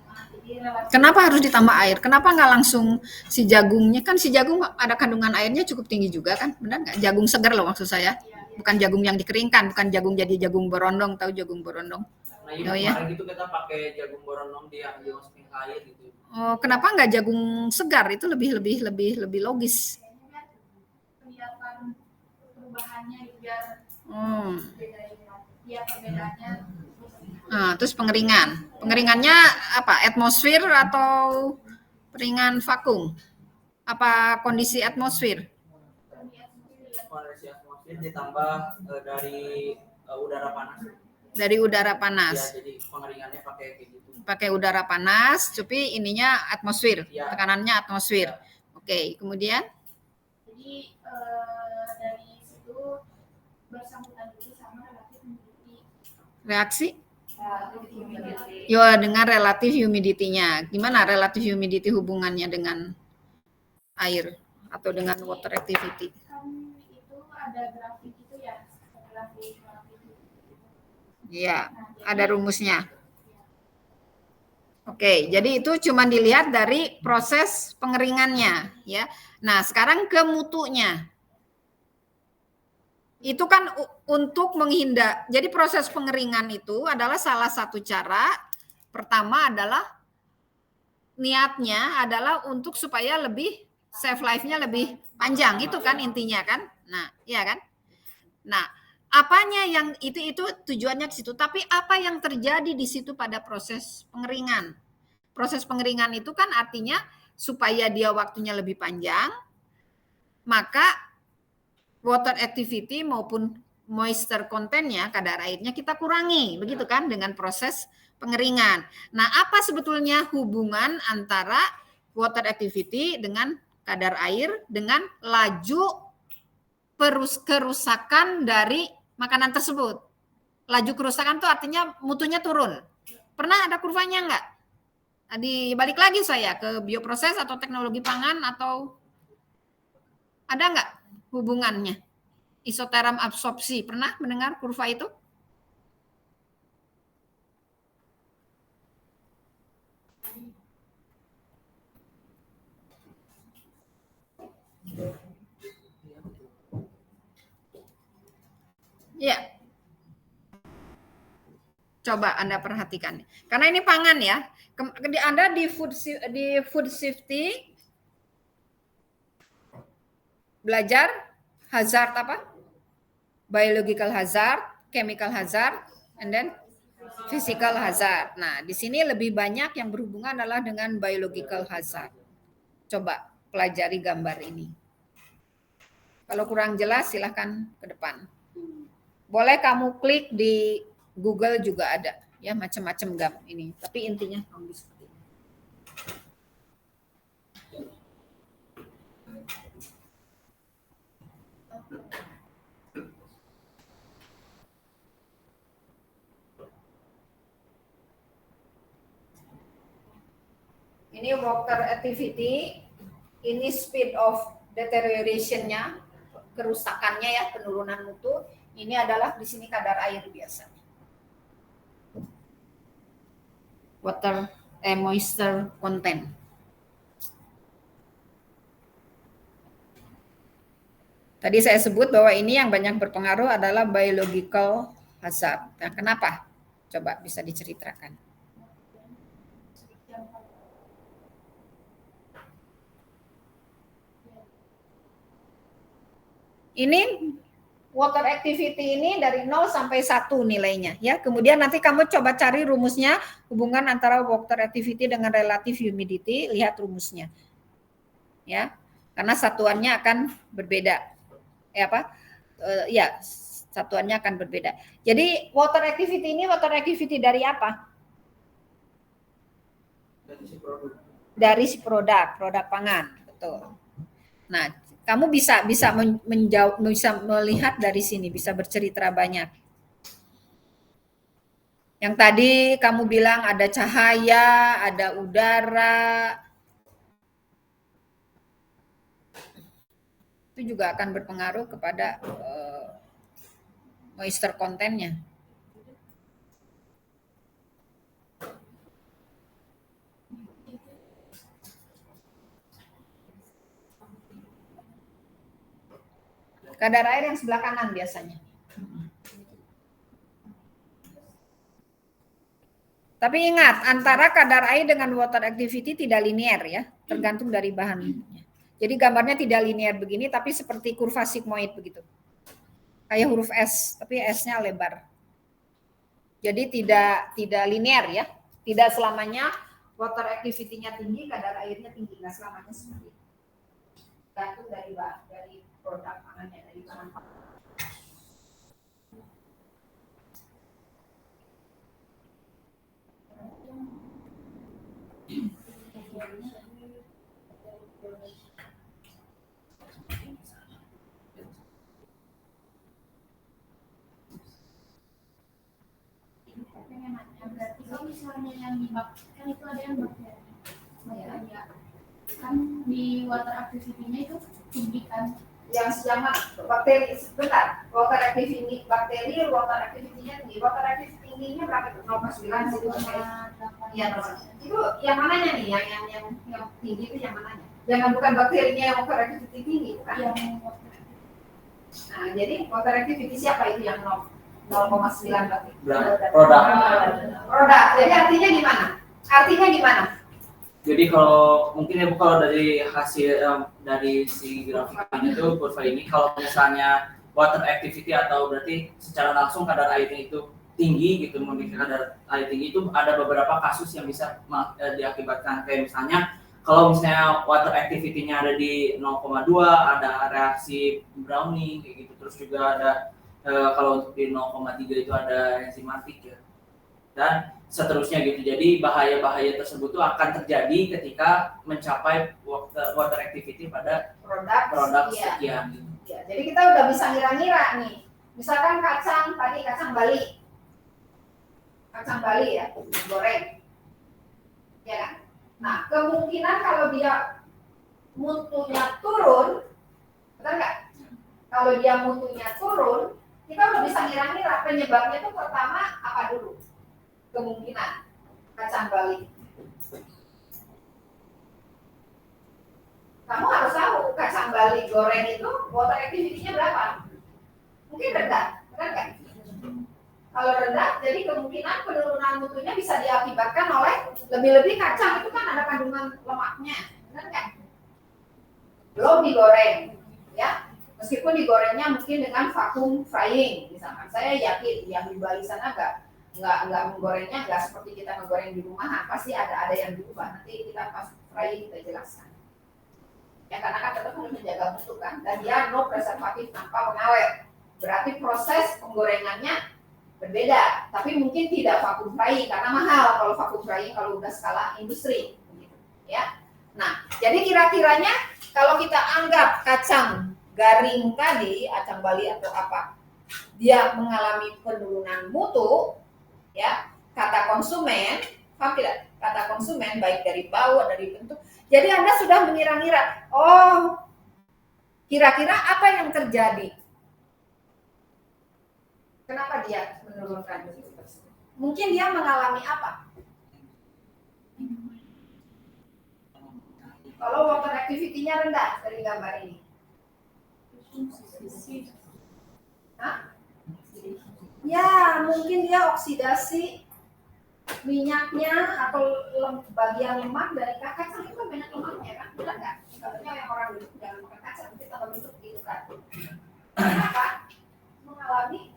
Nah, jadi relatif. Kenapa harus ditambah air? Kenapa nggak langsung si jagungnya? Kan si jagung ada kandungan airnya cukup tinggi juga kan? Benar nggak? Jagung segar loh maksud saya. Bukan jagung yang dikeringkan, bukan jagung jadi jagung borondong. Tahu jagung borondong? Nah, ini Oh, ya. kemarin gitu kita pakai jagung borondong dia dimasukin ke air gitu. Oh, kenapa nggak jagung segar? Itu lebih logis. Kelihatan perubahannya biar Hmm. perbedaannya. Nah, terus pengeringan. Pengeringannya apa? Atmosfer atau pengeringan vakum? Apa kondisi atmosfer? Kondisi atmosfer ditambah dari udara panas. Dari udara panas. Ya, jadi pengeringannya pakai kayak gitu. Pakai udara panas, tapi ininya atmosfer, Ya. tekanannya atmosfer. Oke, kemudian? Jadi dari situ bersangkutan dulu sama relatif humidity. Reaksi? Relatif humidity. Yo, dengan relatif humidity-nya. Gimana relatif humidity hubungannya dengan air atau dengan water activity? Kan itu ada grafik itu ya, grafik. Iya, ada rumusnya. Oke, jadi itu cuma dilihat dari proses pengeringannya, ya. Nah, sekarang ke mutunya. Itu kan untuk menghindar. Jadi proses pengeringan itu adalah salah satu cara. Pertama adalah niatnya adalah untuk supaya lebih save life-nya lebih panjang. Itu kan intinya kan. Nah, iya kan? Nah, apanya yang itu tujuannya ke situ, tapi apa yang terjadi di situ pada proses pengeringan? Proses pengeringan itu kan artinya supaya dia waktunya lebih panjang, maka water activity maupun moisture content-nya, kadar airnya kita kurangi, begitu kan dengan proses pengeringan. Nah, apa sebetulnya hubungan antara water activity dengan kadar air dengan laju kerusakan dari makanan tersebut? Laju kerusakan itu artinya mutunya turun. Pernah ada kurvanya enggak? Dibalik lagi saya ke bioproses atau teknologi pangan atau ada enggak hubungannya? Isoteram absorpsi, pernah mendengar kurva itu? Iya. Coba Anda perhatikan. Karena ini pangan ya. Anda di food safety belajar hazard apa? Biological hazard, chemical hazard, and then physical hazard. Nah, di sini lebih banyak yang berhubungan adalah dengan biological hazard. Coba pelajari gambar ini. Kalau kurang jelas silahkan ke depan. Boleh kamu klik di Google juga ada ya macam-macam gam ini. Tapi intinya kamu seperti ini. Ini water activity, ini speed of deterioration-nya, kerusakannya ya, penurunan mutu. Ini adalah di sini kadar air biasa. Moisture content. Tadi saya sebut bahwa ini yang banyak berpengaruh adalah biological hazard. Nah, kenapa? Coba bisa diceritakan. Ini water activity ini dari 0 sampai 1 nilainya ya. Kemudian nanti kamu coba cari rumusnya hubungan antara water activity dengan relative humidity, lihat rumusnya. Ya. Karena satuannya akan berbeda. Ya, satuannya akan berbeda. Jadi water activity ini water activity dari apa? Dari si produk pangan, betul. Nah, kamu bisa melihat dari sini, bisa bercerita banyak. Yang tadi kamu bilang ada cahaya, ada udara, itu juga akan berpengaruh kepada moisture kontennya. Kadar air yang sebelah kanan biasanya. Tapi ingat, antara kadar air dengan water activity tidak linear ya, tergantung dari bahannya. Jadi gambarnya tidak linear begini, tapi seperti kurva sigmoid begitu. Kayak huruf S, tapi S-nya lebar. Jadi tidak linear ya, tidak selamanya water activity-nya tinggi, kadar airnya tinggi, nggak selamanya seperti itu. Tergantung dari produk pangannya, dari bahan pangan. Berarti kalau misalnya yang di bak, kan itu ada yang bakteri. Ya. Kan di water activity-nya itu tinggi kan. Yang bakteri sebentar, water activity bakteri, water activity-nya tinggi. Water activity tingginya berapa tuh? 0,9 itu. Iya, itu yang mananya nih? Yang tinggi itu yang mananya? Jangan bukan bakterinya yang water activity tinggi, bukan? Nah, jadi water activity siapa itu yang 0,9 berarti? Produk. Jadi artinya gimana? Jadi kalau mungkin ya Bu, kalau dari hasil dari si grafik ini tuh kurva ini, kalau misalnya water activity atau berarti secara langsung kadar airnya itu tinggi gitu, memiliki kadar air tinggi itu ada beberapa kasus yang bisa diakibatkan, kayak misalnya kalau misalnya water activity-nya ada di 0,2 ada reaksi Browning kayak gitu, terus juga ada kalau untuk di 0,3 itu ada enzimatik ya, dan seterusnya gitu. Jadi bahaya-bahaya tersebut tuh akan terjadi ketika mencapai water activity pada produk sekian gitu. Ya, jadi kita udah bisa ngira-ngira nih. Misalkan kacang Bali ya, goreng. Ya kan? Nah, kemungkinan kalau dia mutunya turun, benar nggak? Kalau dia mutunya turun, kita udah bisa ngira-ngira penyebabnya itu pertama apa dulu? Kemungkinan kacang Bali. Kamu harus tahu kacang Bali goreng itu water activity-nya berapa? Mungkin rendah, benar nggak? Kalau rendah, jadi kemungkinan penurunan mutunya bisa diakibatkan oleh lebih-lebih kacang itu kan ada kandungan lemaknya, benar nggak? Belum digoreng, ya. Meskipun digorengnya mungkin dengan vacuum frying, misalkan. Saya yakin yang di Bali sana nggak menggorengnya nggak seperti kita menggoreng di rumah, pasti ada yang diubah. Nanti kita pas frying kita jelaskan. Ya karena kan tetap harus menjaga mutu kan, dan dia no preservatif tanpa pengawet. Berarti proses penggorengannya berbeda, tapi mungkin tidak vacuum frying karena mahal kalau vacuum frying kalau udah skala industri, gitu, ya. Nah, jadi kira-kiranya kalau kita anggap kacang garing tadi, kacang Bali atau apa, dia mengalami penurunan mutu, ya, kata konsumen, paham tidak? Kata konsumen baik dari bau, dari bentuk. Jadi Anda sudah mengira-ngira, oh, kira-kira apa yang terjadi? Kenapa dia menurunkan mutu tersebut? Mungkin dia mengalami apa? Kalau water activity-nya rendah dari gambar ini. Hah? Ya, mungkin dia oksidasi minyaknya atau bagian lemak dari kacang itu kan banyak lemaknya kan, benar nggak? Katanya yang orang duduk jangan makan kacang, nanti tambah bentuk gitu kan. Kenapa? Mengalami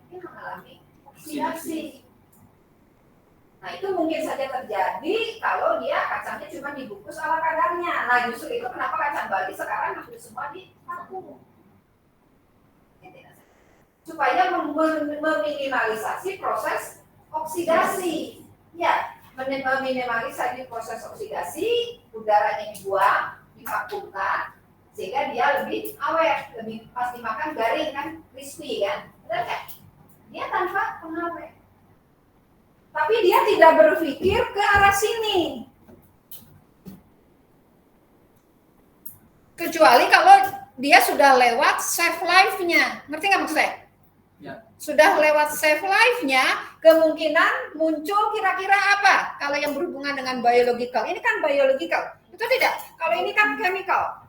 oksidasi. Nah itu mungkin saja terjadi kalau dia kacangnya cuma dibungkus ala kadarnya. Nah justru itu kenapa kacang Bali sekarang hampir semua di vakum. Supaya meminimalisasi proses oksidasi. Ya, meminimalisasi proses oksidasi, udaranya dibuang, divakumkan, sehingga dia lebih awet, lebih pas dimakan garing kan, crispy kan, benar nggak? Dia tanpa pengawet. Tapi dia tidak berpikir ke arah sini. Kecuali kalau dia sudah lewat save life-nya. Ngerti nggak maksud saya? Ya. Sudah lewat save life-nya, kemungkinan muncul kira-kira apa? Kalau yang berhubungan dengan biological, ini kan biological, itu tidak. Kalau ini kan chemical.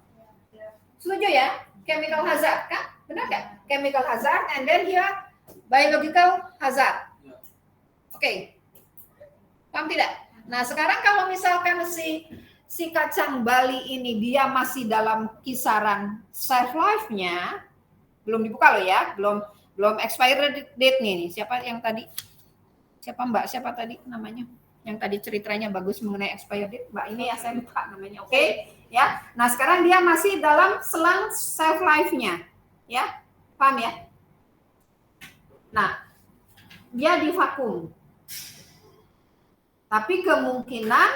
Setuju ya? Chemical hazard kan? Benar nggak? Chemical hazard and then here biological hazard. Oke. Paham tidak? Nah, sekarang kalau misalkan si kacang Bali ini dia masih dalam kisaran shelf life-nya, belum dibuka loh ya, belum expired date nih. Siapa yang tadi? Siapa Mbak? Siapa tadi namanya? Yang tadi ceritanya bagus mengenai expired date. Mbak ini ya, saya lupa namanya. Oke, ya. Nah, sekarang dia masih dalam selang shelf life-nya. Ya. Paham ya? Nah, dia di vakum. Tapi kemungkinan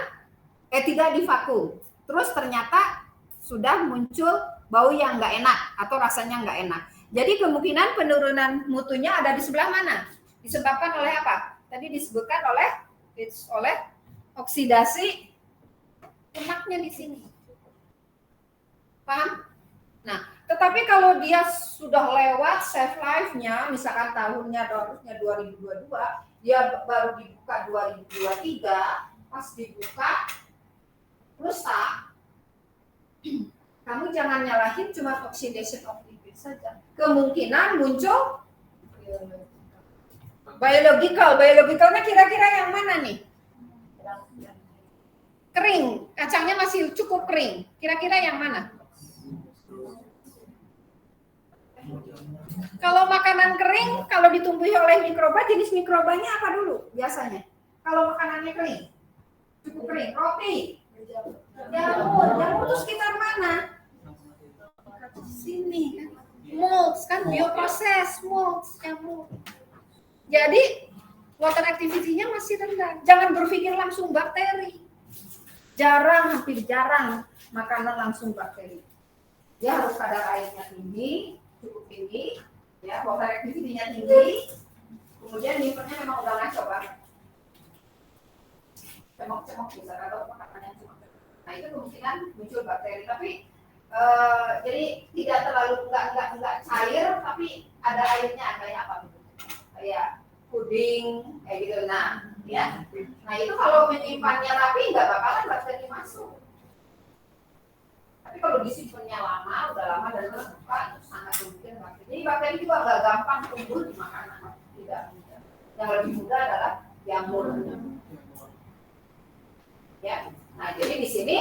tidak di vakum. Terus ternyata sudah muncul bau yang nggak enak atau rasanya nggak enak. Jadi kemungkinan penurunan mutunya ada di sebelah mana? Disebabkan oleh apa? Tadi disebutkan oleh oksidasi lemaknya di sini. Paham? Nah, tetapi kalau dia sudah lewat shelf life-nya, misalkan tahunnya harusnya 2022, dia baru dibuka 2023, pas dibuka rusak, kamu jangan nyalahin cuma oxidation of lipid saja. Kemungkinan muncul biologicalnya kira-kira yang mana nih? Kering, kacangnya masih cukup kering. Kira-kira yang mana? Kalau makanan kering, kalau ditumbuhi oleh mikroba, jenis mikrobanya apa dulu biasanya? Kalau makanannya kering, cukup kering, roti, jamur itu sekitar mana? Sini kan, molds kan, bioproses, molds, jamur. Jadi water activity-nya masih rendah. Jangan berpikir langsung bakteri. Hampir jarang makanan langsung bakteri. Dia harus kadar airnya tinggi, cukup tinggi. Ya, water activity-nya tinggi, kemudian livernya memang udah ngaco banget. Cemok-cemok bisa kalau makanannya cuma. Nah, itu kemungkinan muncul bakteri, tapi jadi tidak terlalu enggak cair, tapi ada airnya, kayak apa gitu? Kayak puding, kayak gitu. Nah, ya. Nah, itu kalau menyimpannya rapi enggak bakalan bakteri masuk. Tapi kalau disimpannya lama, udah lama dan terbuka, itu sangat mungkin bakteri. Jadi bakteri juga nggak gampang tumbuh di makanan, tidak mudah. Yang lebih mudah adalah jamur. Ya, nah jadi di sini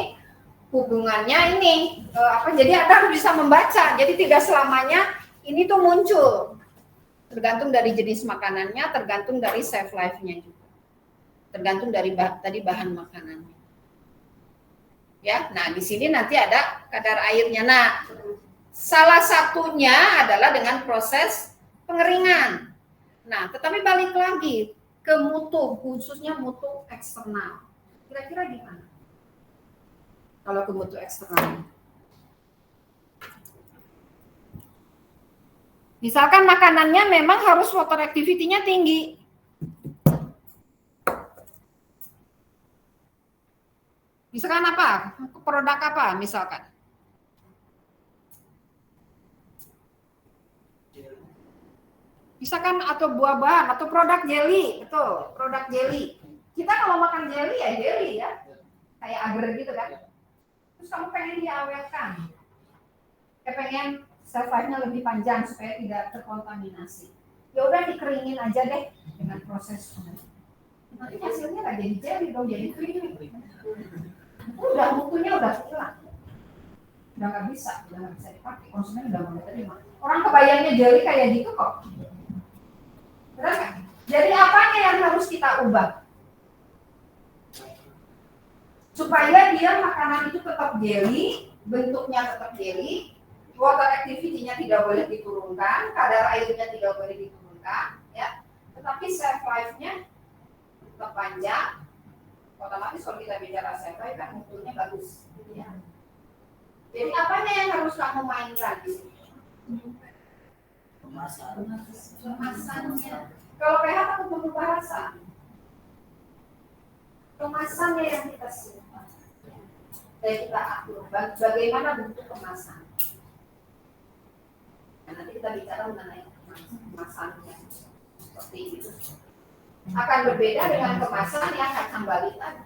hubungannya ini Jadi Anda harus bisa membaca. Jadi tidak selamanya ini tuh muncul. Tergantung dari jenis makanannya, tergantung dari shelf life-nya juga. Tergantung dari bahan makanannya. Ya, nah di sini nanti ada kadar airnya. Nah, salah satunya adalah dengan proses pengeringan. Nah, tetapi balik lagi ke mutu, khususnya mutu eksternal. Kira-kira gimana? Kalau ke mutu eksternal. Misalkan makanannya memang harus water activity-nya tinggi. Misalkan apa? Produk apa misalkan? Misalkan atau buah-buahan atau produk jelly, betul, produk jelly. Kita kalau makan jelly ya, kayak agar gitu kan. Terus kamu pengen diawetkan, pengen shelf life-nya lebih panjang supaya tidak terkontaminasi. Ya udah dikeringin aja deh dengan proses. Nanti hasilnya nggak jadi jelly dong, jadi kering. Udah mutunya udah hilang, udah nggak bisa dipakai, konsumen udah nggak terima. Orang kebayangnya jelly kayak gitu kok, benar nggak? Jadi apanya yang harus kita ubah supaya dia makanan itu tetap jelly, bentuknya tetap jelly, water activity-nya tidak boleh diturunkan, kadar airnya tidak boleh diturunkan, ya, tetapi shelf life-nya tetap panjang. Otomatis kalau kita bicara shelf life kan mutunya bagus. Ya. Jadi apanya yang harus kamu mainkan di sini? Kemasannya. Kalau pH takut mengubah rasa. Kemasannya yang kita simpan. Dan kita atur. Bagaimana bentuk kemasan? nanti kita bicara mengenai kemasannya seperti itu. Akan berbeda dengan kemasan yang kembali tadi.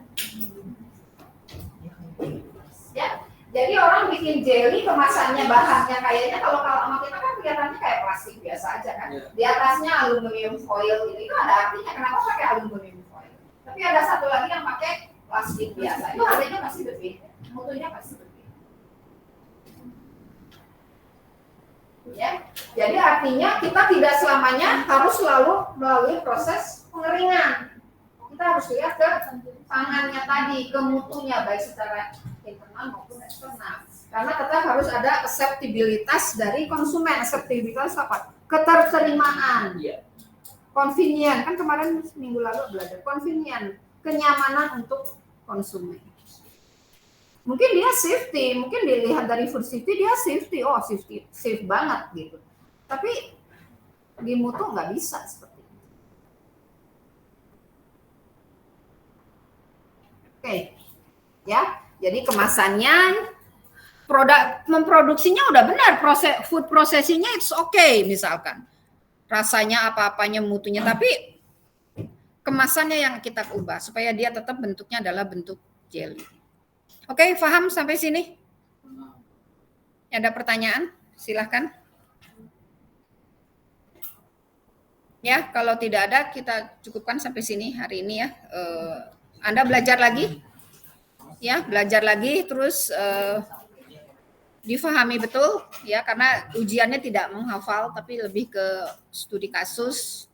Ya, jadi orang bikin jelly kemasannya bahannya kayaknya kalau sama kita kan kelihatannya kayak plastik biasa aja kan. Di atasnya aluminium foil gitu. Itu ada artinya kenapa pakai aluminium foil. Tapi ada satu lagi yang pakai plastik biasa. Itu harganya pasti berbeda. Mutunya pasti berbeda. Ya, jadi artinya kita tidak selamanya harus selalu melalui proses pengeringan. Kita harus lihat ke pangannya tadi, ke mutunya baik secara internal maupun eksternal. Karena tetap harus ada akseptabilitas dari konsumen. Akseptabilitas apa? Keterterimaan. Convenient. Kan kemarin minggu lalu belajar convenient, kenyamanan untuk konsumen. Mungkin dia safety, mungkin dilihat dari food safety dia safety, oh safety, safe banget gitu. Tapi di mutu nggak bisa seperti itu. Oke, ya. Jadi kemasannya, produk memproduksinya udah benar, proses food processingnya it's okay misalkan, rasanya apa-apanya mutunya, tapi kemasannya yang kita ubah supaya dia tetap bentuknya adalah bentuk jelly. Oke, paham sampai sini? Ada pertanyaan? Silahkan. Ya, kalau tidak ada kita cukupkan sampai sini hari ini ya. Anda belajar lagi? Ya, belajar lagi terus difahami betul ya, karena ujiannya tidak menghafal tapi lebih ke studi kasus,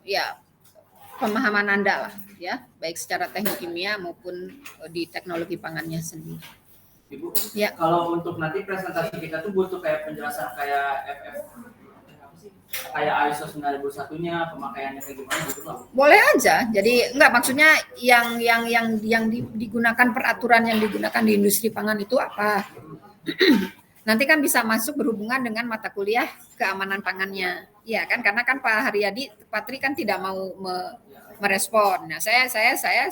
ya pemahaman Anda lah ya, baik secara teknik kimia maupun di teknologi pangannya sendiri. Ibu, ya. Kalau untuk nanti presentasi kita tuh butuh kayak penjelasan kayak kayak ISO 9001-nya, pemakaiannya kayak gimana gitu loh. Boleh aja. Jadi enggak, maksudnya yang digunakan, peraturan yang digunakan di industri pangan itu apa? Nanti kan bisa masuk berhubungan dengan mata kuliah keamanan pangannya. Ya kan, karena kan Pak Haryadi Patri kan tidak mau merespon. Nah, saya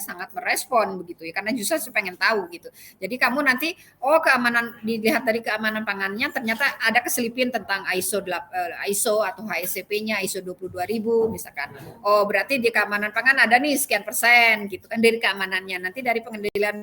sangat merespon begitu ya, karena justru saya pengen tahu gitu. Jadi kamu nanti keamanan, dilihat dari keamanan pangannya ternyata ada keselipin tentang ISO atau HACCP-nya ISO 22000 misalkan. Oh, berarti di keamanan pangan ada nih sekian persen gitu kan dari keamanannya. Nanti dari pengendalian